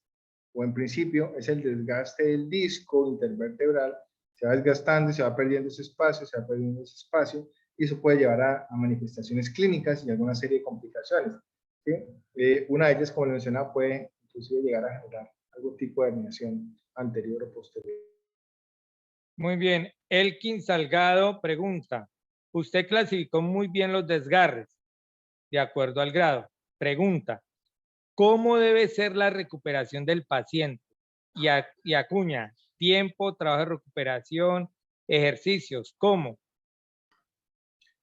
o en principio, es el desgaste del disco intervertebral, se va desgastando y se va perdiendo ese espacio, y eso puede llevar a manifestaciones clínicas y alguna serie de complicaciones. ¿Sí? Una de ellas, como le mencionaba, puede inclusive llegar a generar algún tipo de herniación anterior o posterior. Muy bien. Elkin Salgado pregunta, usted clasificó muy bien los desgarres de acuerdo al grado. Pregunta, ¿cómo debe ser la recuperación del paciente? Y acuña, tiempo, trabajo de recuperación, ejercicios, ¿cómo?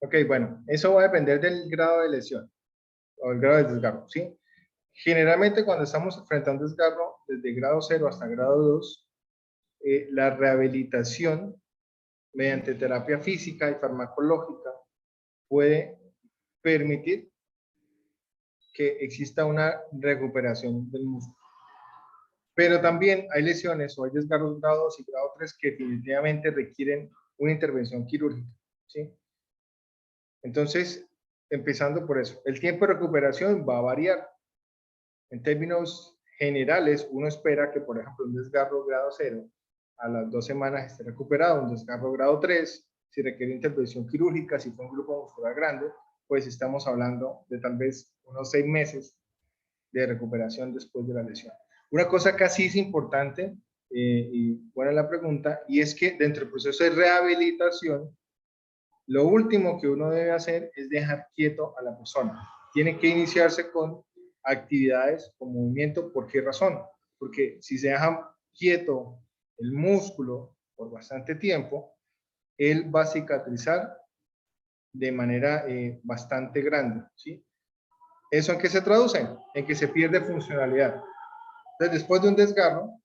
Ok, bueno, eso va a depender del grado de lesión o el grado de desgarro, ¿sí? Generalmente cuando estamos frente a un desgarro desde grado 0 hasta grado 2, la rehabilitación mediante terapia física y farmacológica puede permitir que exista una recuperación del músculo. Pero también hay lesiones o hay desgarros grado 2 y grado 3 que definitivamente requieren una intervención quirúrgica, ¿sí? Entonces, empezando por eso, el tiempo de recuperación va a variar. En términos generales, uno espera que, por ejemplo, un desgarro grado 0 a las 2 semanas esté recuperado, un desgarro grado 3, si requiere intervención quirúrgica, si fue un grupo muscular grande, pues estamos hablando de tal vez unos 6 meses de recuperación después de la lesión. Una cosa casi es importante, y buena la pregunta, y es que dentro del proceso de rehabilitación, lo último que uno debe hacer es dejar quieto a la persona. Tiene que iniciarse con actividades con movimiento. ¿Por qué razón? Porque si se deja quieto el músculo por bastante tiempo, él va a cicatrizar de manera bastante grande, ¿sí? ¿Eso en qué se traduce? En que se pierde funcionalidad. Entonces, después de un desgarro,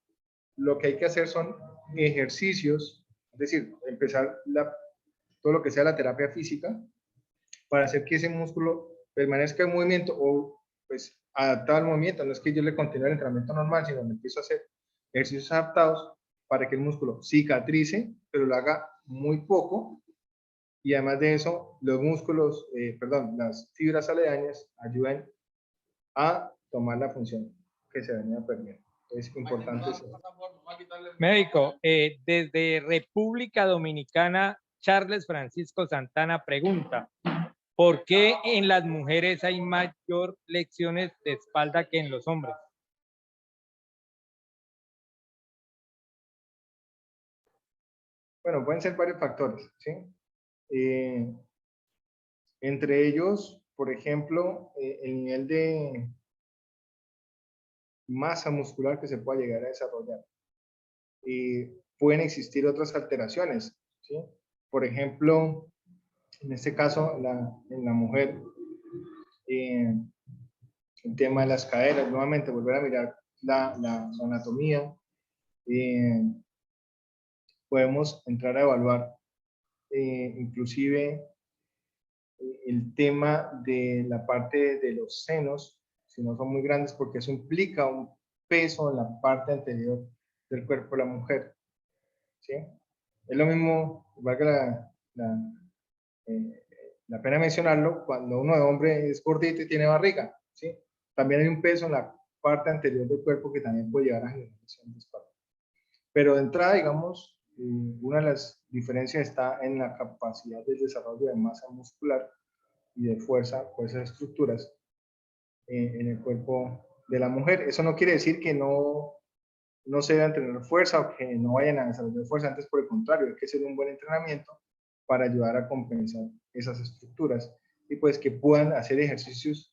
lo que hay que hacer son ejercicios, es decir, empezar todo lo que sea la terapia física, para hacer que ese músculo permanezca en movimiento o pues adaptado al movimiento. No es que yo le continúe el entrenamiento normal, sino que empiezo a hacer ejercicios adaptados para que el músculo cicatrice, pero lo haga muy poco. Y además de eso, los músculos, las fibras aledañas ayuden a tomar la función que se venía perdiendo. Es importante eso. Médico, desde República Dominicana, Charles Francisco Santana pregunta, ¿por qué en las mujeres hay mayor lesiones de espalda que en los hombres? Bueno, pueden ser varios factores, ¿sí? Entre ellos, por ejemplo, el nivel de masa muscular que se pueda llegar a desarrollar. Pueden existir otras alteraciones, ¿sí? Por ejemplo, en este caso, en la mujer, el tema de las caderas, nuevamente volver a mirar su anatomía, podemos entrar a evaluar inclusive el tema de la parte de los senos, si no son muy grandes, porque eso implica un peso en la parte anterior del cuerpo de la mujer, ¿sí? Es lo mismo, valga la pena mencionarlo, cuando uno de hombre es gordito y tiene barriga, ¿sí? También hay un peso en la parte anterior del cuerpo que también puede llevar a generación de espalda. Pero de entrada, digamos, una de las diferencias está en la capacidad del desarrollo de masa muscular y de fuerza por esas estructuras en el cuerpo de la mujer. Eso no quiere decir que no no se deben tener fuerza o que no vayan a desarrollar fuerza, antes por el contrario, hay que hacer un buen entrenamiento para ayudar a compensar esas estructuras y pues que puedan hacer ejercicios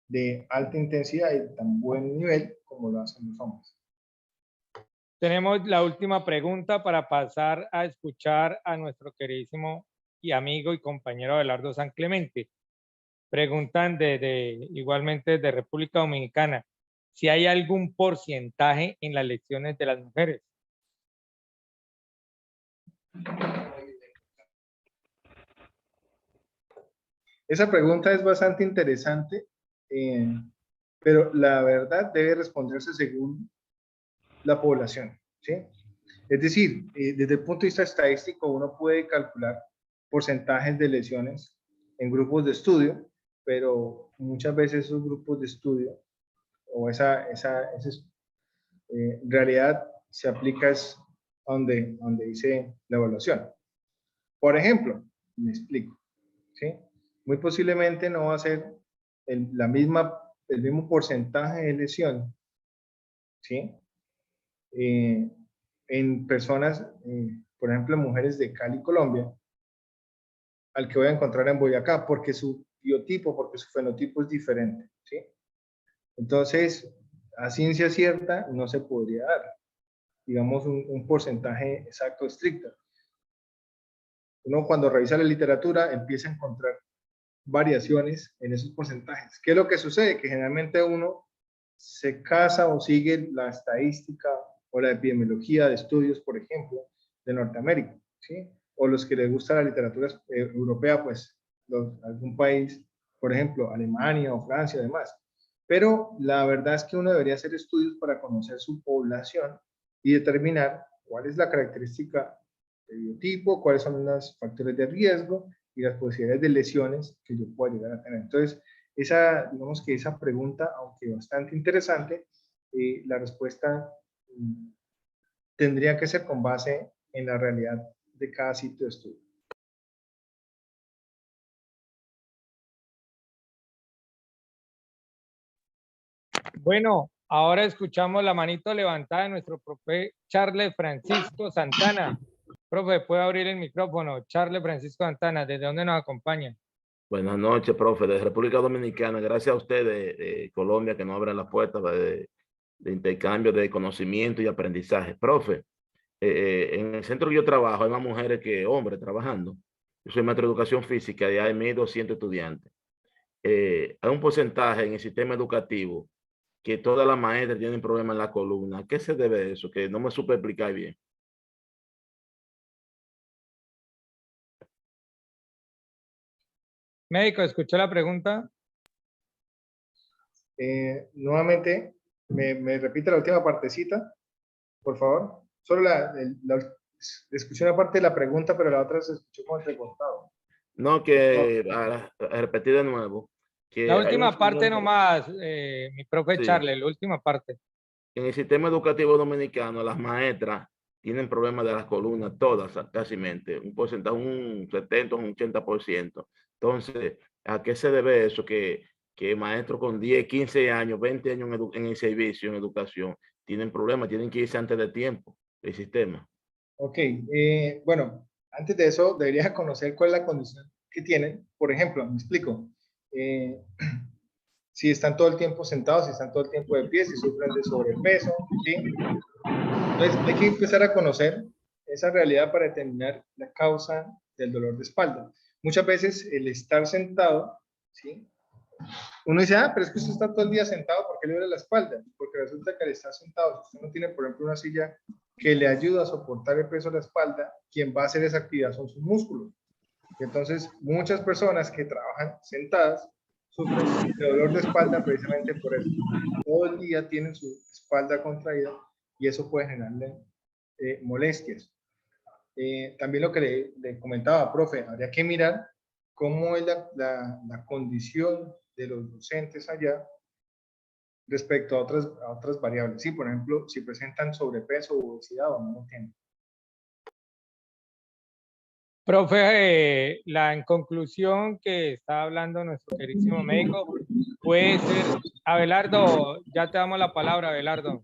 de alta intensidad y de tan buen nivel como lo hacen los hombres. Tenemos la última pregunta para pasar a escuchar a nuestro queridísimo y amigo y compañero Abelardo San Clemente. Preguntan igualmente de República Dominicana, si hay algún porcentaje en las lesiones de las mujeres. Esa pregunta es bastante interesante, pero la verdad debe responderse según la población, ¿sí? Es decir, desde el punto de vista estadístico, uno puede calcular porcentajes de lesiones en grupos de estudio, pero muchas veces esos grupos de estudio o esa realidad se aplica es donde dice la evaluación. Por ejemplo, me explico, ¿sí? Muy posiblemente no va a ser el mismo porcentaje de lesión, ¿sí? En personas, por ejemplo, mujeres de Cali, Colombia, al que voy a encontrar en Boyacá, porque su biotipo, porque su fenotipo es diferente, ¿sí? Entonces, a ciencia cierta no se podría dar, digamos, un porcentaje exacto estricto. Uno cuando revisa la literatura empieza a encontrar variaciones en esos porcentajes. ¿Qué es lo que sucede? Que generalmente uno se casa o sigue la estadística o la epidemiología de estudios, por ejemplo, de Norteamérica, ¿sí? O los que les gusta la literatura europea, pues algún país, por ejemplo, Alemania o Francia, además. Pero la verdad es que uno debería hacer estudios para conocer su población y determinar cuál es la característica del biotipo, cuáles son los factores de riesgo y las posibilidades de lesiones que yo pueda llegar a tener. Entonces, digamos que esa pregunta, aunque bastante interesante, la respuesta tendría que ser con base en la realidad de cada sitio de estudio. Bueno, ahora escuchamos la manito levantada de nuestro profe Charles Francisco Santana. Profe, puede abrir el micrófono. Charles Francisco Santana, ¿desde dónde nos acompaña? Buenas noches, profe, de República Dominicana. Gracias a usted de Colombia que nos abre las puertas de intercambio de conocimiento y aprendizaje. Profe, en el centro que yo trabajo hay más mujeres que hombres trabajando. Yo soy maestro de educación física y hay 1,200 estudiantes. Hay un porcentaje en el sistema educativo que todas las maestras tienen problemas en la columna. ¿A qué se debe eso? Que no me supe explicar bien. Médico, ¿escuchó la pregunta? Nuevamente, me repite la última partecita, por favor. Solo escuché una parte de la pregunta, pero la otra se escuchó como entrecortado. No, que a repetir de nuevo. Que La hay última parte nomás, mi profe Sí. Charles, la última parte. En el sistema educativo dominicano, las maestras tienen problemas de las columnas, todas, casi un porcentaje, un 70, un 80%. Entonces, ¿a qué se debe eso? Que maestros con 10, 15 años, 20 años en el servicio, en educación, tienen problemas, tienen que irse antes de tiempo del sistema. Ok, bueno, antes de eso debería conocer cuál es la condición que tienen. Por ejemplo, me explico. Si están todo el tiempo sentados, si están todo el tiempo de pie, si sufren de sobrepeso, ¿sí? Entonces hay que empezar a conocer esa realidad para determinar la causa del dolor de espalda. Muchas veces el estar sentado, ¿sí? Uno dice, pero es que usted está todo el día sentado, ¿por qué le duele la espalda? Porque resulta que al estar sentado, si usted no tiene, por ejemplo, una silla que le ayuda a soportar el peso de la espalda, quien va a hacer esa actividad son sus músculos. Y entonces, muchas personas que trabajan sentadas sufren de dolor de espalda precisamente por eso. Todo el día tienen su espalda contraída y eso puede generarle molestias. También lo que le comentaba, profe, habría que mirar cómo es la condición de los docentes allá respecto a otras variables. Sí, por ejemplo, si presentan sobrepeso o obesidad o no lo tienen. Profe, en conclusión que está hablando nuestro queridísimo médico, puede ser, Abelardo, ya te damos la palabra, Abelardo.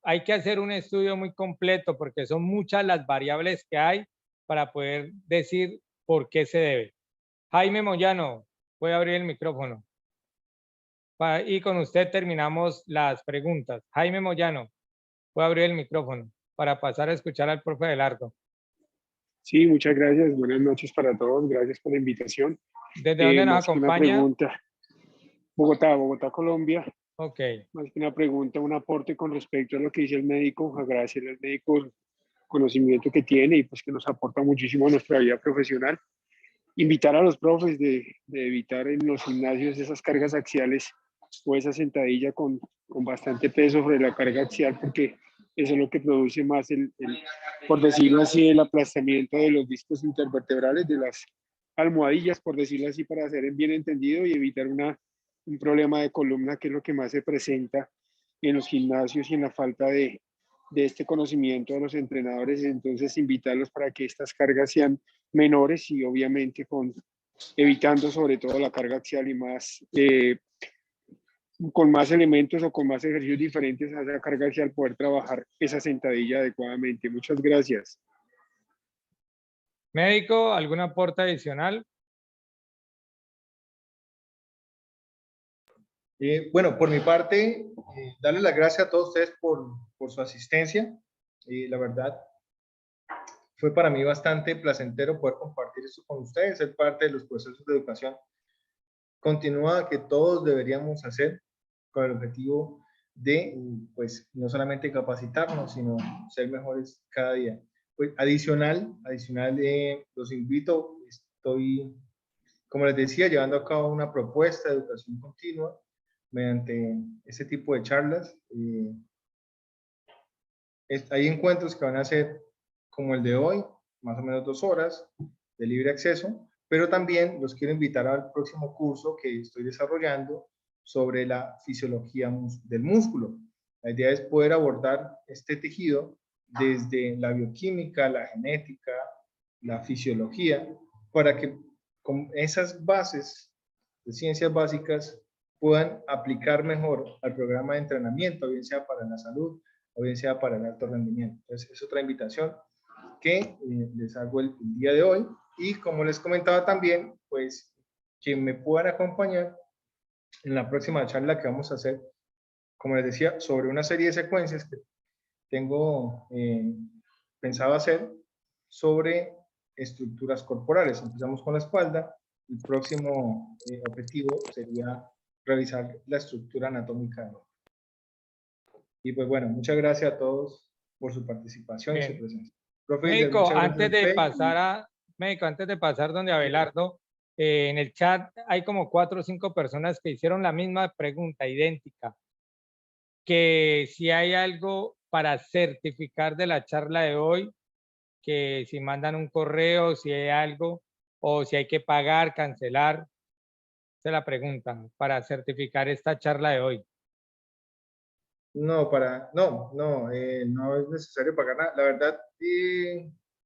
Hay que hacer un estudio muy completo porque son muchas las variables que hay para poder decir por qué se debe. Jaime Moyano, puede abrir el micrófono. Y con usted terminamos las preguntas. Jaime Moyano, puede abrir el micrófono para pasar a escuchar al profe Abelardo. Sí, muchas gracias. Buenas noches para todos. Gracias por la invitación. ¿Desde dónde nos Más que una acompaña? pregunta. Bogotá, Colombia. Ok. Más que una pregunta, un aporte con respecto a lo que dice el médico. Agradecerle al médico el conocimiento que tiene y pues que nos aporta muchísimo a nuestra vida profesional. Invitar a los profes de evitar en los gimnasios esas cargas axiales o esa sentadilla con bastante peso sobre la carga axial, porque eso es lo que produce más por decirlo así, el aplastamiento de los discos intervertebrales, de las almohadillas, por decirlo así, para hacer bien entendido y evitar un problema de columna, que es lo que más se presenta en los gimnasios y en la falta de este conocimiento de los entrenadores. Entonces, invitarlos para que estas cargas sean menores y obviamente evitando sobre todo la carga axial y más con más elementos o con más ejercicios diferentes a esa carga axial, poder trabajar esa sentadilla adecuadamente. Muchas gracias. Médico, ¿algún aporte adicional? Bueno, por mi parte, darles las gracias a todos ustedes por su asistencia. La verdad, fue para mí bastante placentero poder compartir esto con ustedes, ser parte de los procesos de educación continua que todos deberíamos hacer con el objetivo de, pues, no solamente capacitarnos, sino ser mejores cada día. Pues, adicional, los invito, estoy, como les decía, llevando a cabo una propuesta de educación continua mediante este tipo de charlas. Hay encuentros que van a ser como el de hoy, más o menos 2 horas de libre acceso, pero también los quiero invitar al próximo curso que estoy desarrollando sobre la fisiología del músculo. La idea es poder abordar este tejido desde la bioquímica, la genética, la fisiología, para que con esas bases de ciencias básicas puedan aplicar mejor al programa de entrenamiento, bien sea para la salud o bien sea para el alto rendimiento. Entonces, es otra invitación que les hago el día de hoy. Y como les comentaba también, pues que me puedan acompañar en la próxima charla que vamos a hacer, como les decía, sobre una serie de secuencias que tengo pensado hacer sobre estructuras corporales. Empezamos con la espalda. El próximo objetivo sería revisar la estructura anatómica. Y pues bueno, muchas gracias a todos por su participación y su presencia. Profe, Médico, antes de pasar antes de pasar donde Abelardo, en el chat hay como 4 o 5 personas que hicieron la misma pregunta, idéntica, que si hay algo para certificar de la charla de hoy, que si mandan un correo, si hay algo, o si hay que pagar, cancelar, se la preguntan, para certificar esta charla de hoy. No, no es necesario pagar nada. La verdad,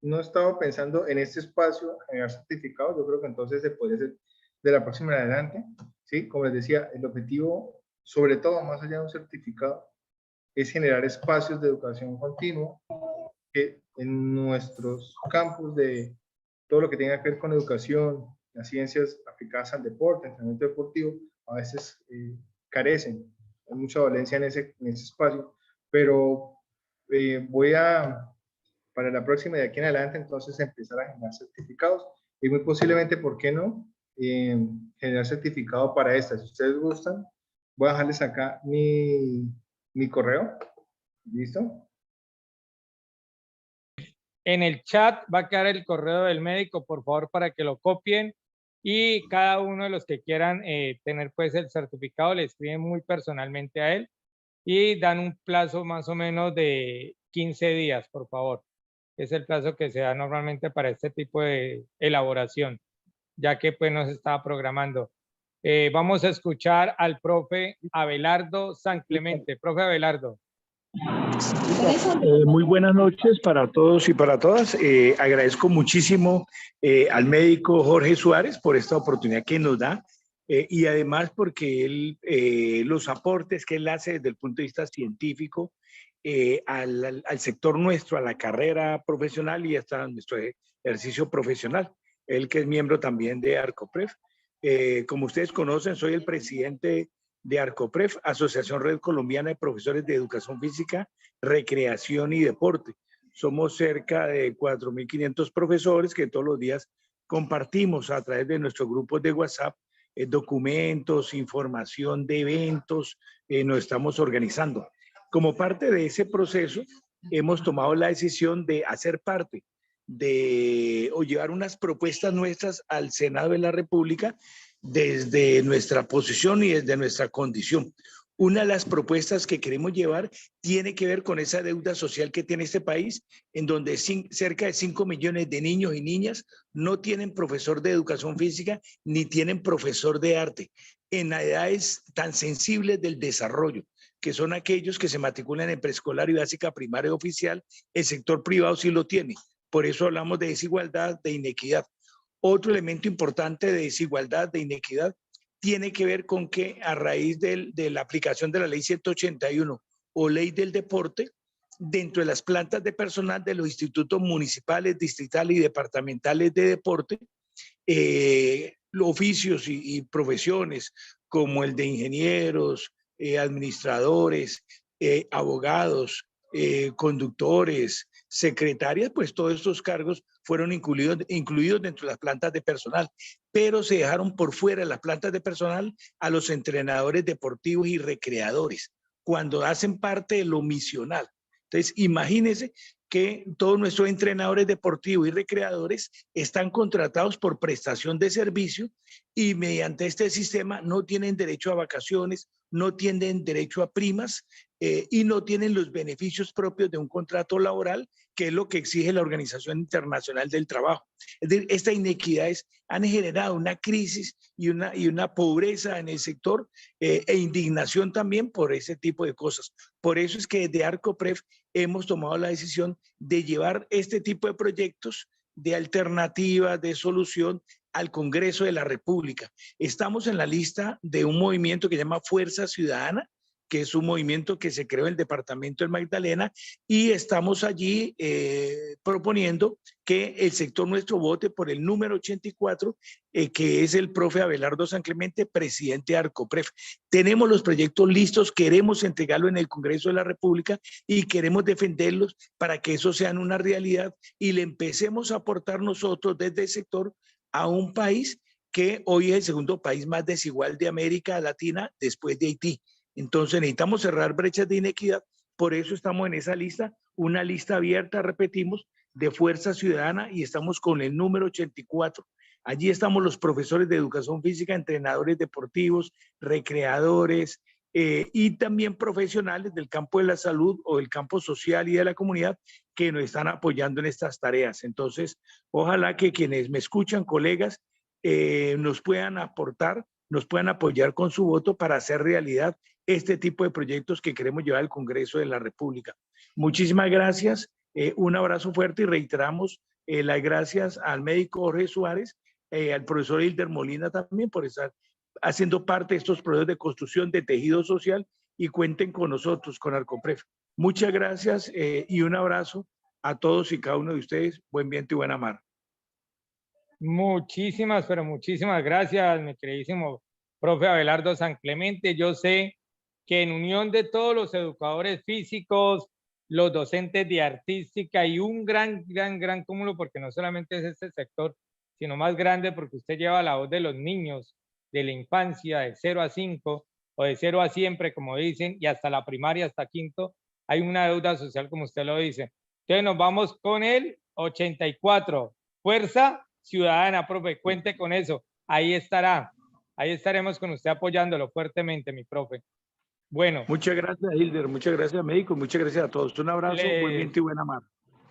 no estaba pensando en este espacio generar certificados. Yo creo que entonces se podría hacer de la próxima en adelante. ¿Sí? Como les decía, el objetivo, sobre todo más allá de un certificado, es generar espacios de educación continua que en nuestros campos de todo lo que tenga que ver con educación, las ciencias aplicadas al deporte, entrenamiento deportivo, a veces carecen. Hay mucha dolencia en ese espacio, pero para la próxima de aquí en adelante, entonces empezar a generar certificados y muy posiblemente, ¿por qué no? Generar certificado para estas. Si ustedes gustan, voy a dejarles acá mi correo. ¿Listo? En el chat va a quedar el correo del médico, por favor, para que lo copien. Y cada uno de los que quieran tener pues el certificado le escriben muy personalmente a él y dan un plazo más o menos de 15 días, por favor. Es el plazo que se da normalmente para este tipo de elaboración, ya que pues nos estaba programando. Vamos a escuchar al profe Abelardo San Clemente. Profe Abelardo. Muy buenas noches para todos y para todas. Agradezco muchísimo al médico Jorge Suárez por esta oportunidad que nos da y además porque él, los aportes que él hace desde el punto de vista científico al sector nuestro, a la carrera profesional y hasta nuestro ejercicio profesional. Él que es miembro también de Arcopref. Como ustedes conocen, soy el presidente de Arcopref, Asociación Red Colombiana de Profesores de Educación Física, Recreación y Deporte. Somos cerca de 4.500 profesores que todos los días compartimos a través de nuestros grupos de WhatsApp documentos, información de eventos, nos estamos organizando. Como parte de ese proceso, hemos tomado la decisión de hacer parte o llevar unas propuestas nuestras al Senado de la República desde nuestra posición y desde nuestra condición. Una de las propuestas que queremos llevar tiene que ver con esa deuda social que tiene este país, en donde cerca de 5 millones de niños y niñas no tienen profesor de educación física ni tienen profesor de arte en edades tan sensibles del desarrollo, que son aquellos que se matriculan en preescolar y básica primaria oficial. El sector privado sí lo tiene. Por eso hablamos de desigualdad, de inequidad. Otro elemento importante de desigualdad, de inequidad, tiene que ver con que a raíz de la aplicación de la ley 181 o ley del deporte, dentro de las plantas de personal de los institutos municipales, distritales y departamentales de deporte, los oficios y profesiones como el de ingenieros, administradores, abogados, conductores, secretarias, pues todos estos cargos fueron incluidos dentro de las plantas de personal, pero se dejaron por fuera de las plantas de personal a los entrenadores deportivos y recreadores, cuando hacen parte de lo misional. Entonces, imagínense que todos nuestros entrenadores deportivos y recreadores están contratados por prestación de servicio y mediante este sistema no tienen derecho a vacaciones, no tienen derecho a primas y no tienen los beneficios propios de un contrato laboral, que es lo que exige la Organización Internacional del Trabajo. Es decir, estas inequidades han generado una crisis y una pobreza en el sector e indignación también por ese tipo de cosas. Por eso es que desde Arcopref hemos tomado la decisión de llevar este tipo de proyectos de alternativa, de solución al Congreso de la República. Estamos en la lista de un movimiento que se llama Fuerza Ciudadana, que es un movimiento que se creó en el departamento del Magdalena, y estamos allí proponiendo que el sector nuestro vote por el número 84, que es el profe Abelardo San Clemente, presidente de Arcopref. Tenemos los proyectos listos, queremos entregarlo en el Congreso de la República y queremos defenderlos para que eso sea una realidad y le empecemos a aportar nosotros desde el sector a un país que hoy es el segundo país más desigual de América Latina después de Haití. Entonces necesitamos cerrar brechas de inequidad, por eso estamos en esa lista, una lista abierta, repetimos, de Fuerza Ciudadana, y estamos con el número 84. Allí estamos los profesores de educación física, entrenadores deportivos, recreadores y también profesionales del campo de la salud o del campo social y de la comunidad que nos están apoyando en estas tareas. Entonces, ojalá que quienes me escuchan, colegas, nos puedan aportar, nos puedan apoyar con su voto para hacer realidad este tipo de proyectos que queremos llevar al Congreso de la República. Muchísimas gracias, un abrazo fuerte y reiteramos las gracias al médico Jorge Suárez, al profesor Hilder Molina también por estar haciendo parte de estos proyectos de construcción de tejido social, y cuenten con nosotros, con Arcopref. Muchas gracias y un abrazo a todos y cada uno de ustedes. Buen viento y buena mar. Muchísimas, pero muchísimas gracias, mi queridísimo profe Abelardo San Clemente. Yo sé que en unión de todos los educadores físicos, los docentes de artística y un gran cúmulo, porque no solamente es este sector, sino más grande porque usted lleva la voz de los niños, de la infancia, de 0 a 5 o de 0 a siempre, como dicen, y hasta la primaria, hasta quinto, hay una deuda social, como usted lo dice. Entonces nos vamos con el 84. Fuerza Ciudadana, profe, cuente con eso. Ahí estará. Ahí estaremos con usted apoyándolo fuertemente, mi profe. Bueno. Muchas gracias, Hilder. Muchas gracias, médico. Muchas gracias a todos. Un abrazo, buen viento y buena mar.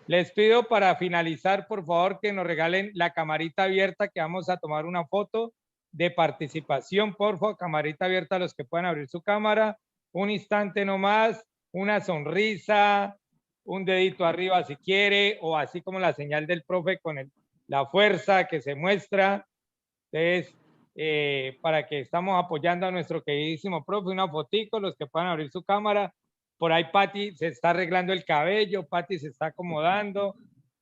Les pido para finalizar, por favor, que nos regalen la camarita abierta, que vamos a tomar una foto de participación, por favor. Camarita abierta a los que puedan abrir su cámara. Un instante nomás, una sonrisa, un dedito arriba si quiere, o así como la señal del profe con la fuerza que se muestra. Entonces, para que estamos apoyando a nuestro queridísimo profe, una fotico, los que puedan abrir su cámara, Por ahí Patti se está arreglando el cabello, Patti se está acomodando.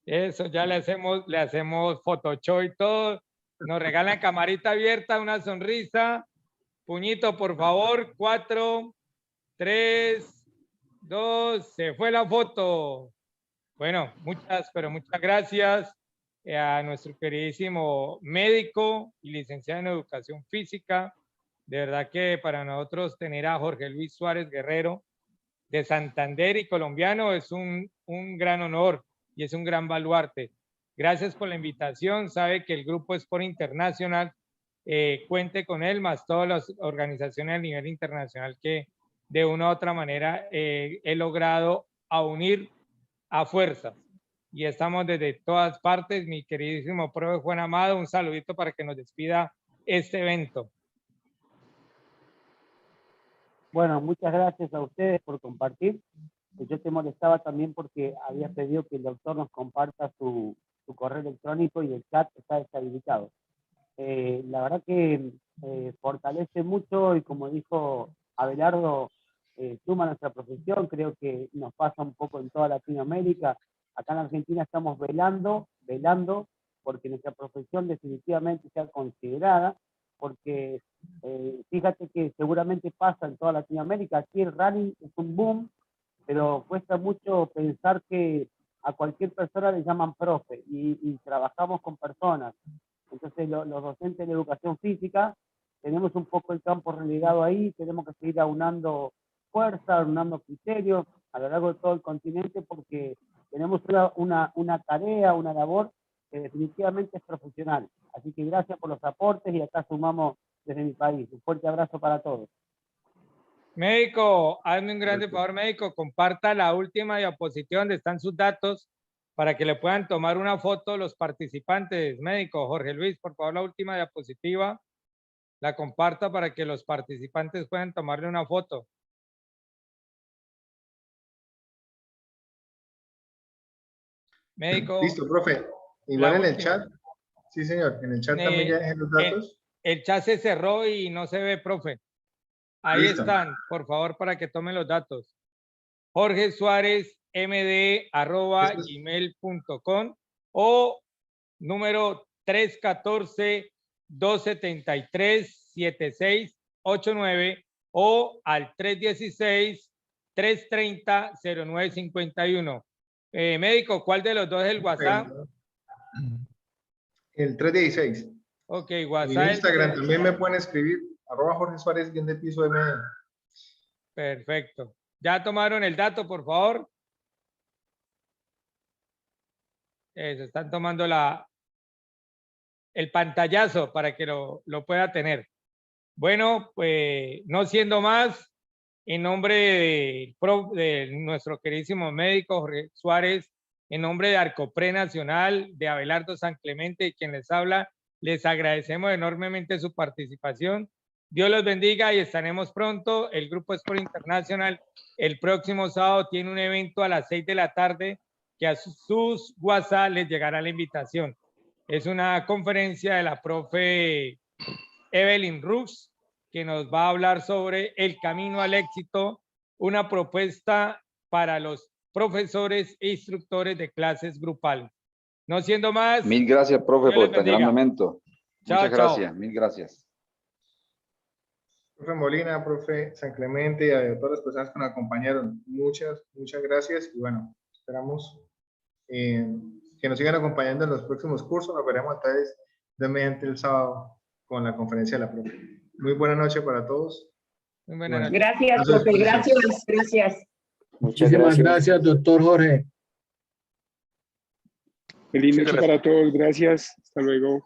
Eso, ya le hacemos Photoshop y todo. Nos regalan camarita abierta, una sonrisa. Puñito, por favor. 4, 3, 2, se fue la foto. Bueno, pero muchas gracias a nuestro queridísimo médico y licenciado en Educación Física. De verdad que para nosotros tener a Jorge Luis Suárez Guerrero de Santander y colombiano es un gran honor y es un gran baluarte. Gracias por la invitación. Sabe que el Grupo Sport Internacional cuente con él, más todas las organizaciones a nivel internacional que de una u otra manera he logrado unir a fuerzas. Y estamos desde todas partes. Mi queridísimo profe Juan Amado, un saludito para que nos despida este evento. Bueno, muchas gracias a ustedes por compartir. Yo te molestaba también porque había pedido que el doctor nos comparta su correo electrónico y el chat está deshabilitado. La verdad que fortalece mucho y como dijo Abelardo, suma nuestra profesión. Creo que nos pasa un poco en toda Latinoamérica. Acá en Argentina estamos velando porque nuestra profesión definitivamente sea considerada, porque fíjate que seguramente pasa en toda Latinoamérica. Aquí el running es un boom, pero cuesta mucho pensar que a cualquier persona le llaman profe y trabajamos con personas. Entonces los docentes de educación física tenemos un poco el campo relegado ahí, tenemos que seguir aunando fuerza, aunando criterios a lo largo de todo el continente porque tenemos una tarea, una labor que definitivamente es profesional. Así que gracias por los aportes y acá sumamos desde mi país. Un fuerte abrazo para todos. Médico, hazme un grande favor, médico, comparta la última diapositiva donde están sus datos para que le puedan tomar una foto los participantes. Médico, Jorge Luis, por favor, la última diapositiva, la comparta para que los participantes puedan tomarle una foto. Médico. Listo, profe. Igual en el chat. Sí, señor. En el chat también ya dejé los datos. El chat se cerró y no se ve, profe. Ahí Listo. están, por favor, para que tomen los datos. Jorge Suárez, md@gmail.com o número 314-273-7689 o al 316-330-0951. Médico, ¿cuál de los dos es el WhatsApp? El 316. Ok, En WhatsApp. Instagram también me pueden escribir, @Jorge Suárez _MD. Perfecto. ¿Ya tomaron el dato, por favor? Se están tomando el pantallazo para que lo pueda tener. Bueno, pues no siendo más, en nombre de nuestro queridísimo médico Jorge Suárez, en nombre de Arcopre Nacional, de Abelardo San Clemente y quien les habla, les agradecemos enormemente su participación. Dios los bendiga y estaremos pronto. El Grupo Sport Internacional el próximo sábado tiene un evento a las 6 de la tarde que a sus WhatsApp les llegará la invitación. Es una conferencia de la profe Evelyn Rux, que nos va a hablar sobre el camino al éxito, una propuesta para los profesores e instructores de clases grupales. No siendo más. Mil gracias, profe, por tan gran momento. Chao, Muchas gracias, mil gracias. Profe Molina, profe San Clemente y a todas las personas que nos acompañaron. Muchas gracias y bueno, esperamos que nos sigan acompañando en los próximos cursos. Nos veremos otra vez de mediante el sábado con la conferencia de la profe. Muy buena noche para todos. Muy buena noche. Gracias, profe. Gracias. Muchísimas gracias, doctor Jorge. Feliz noche para todos. Gracias. Hasta luego.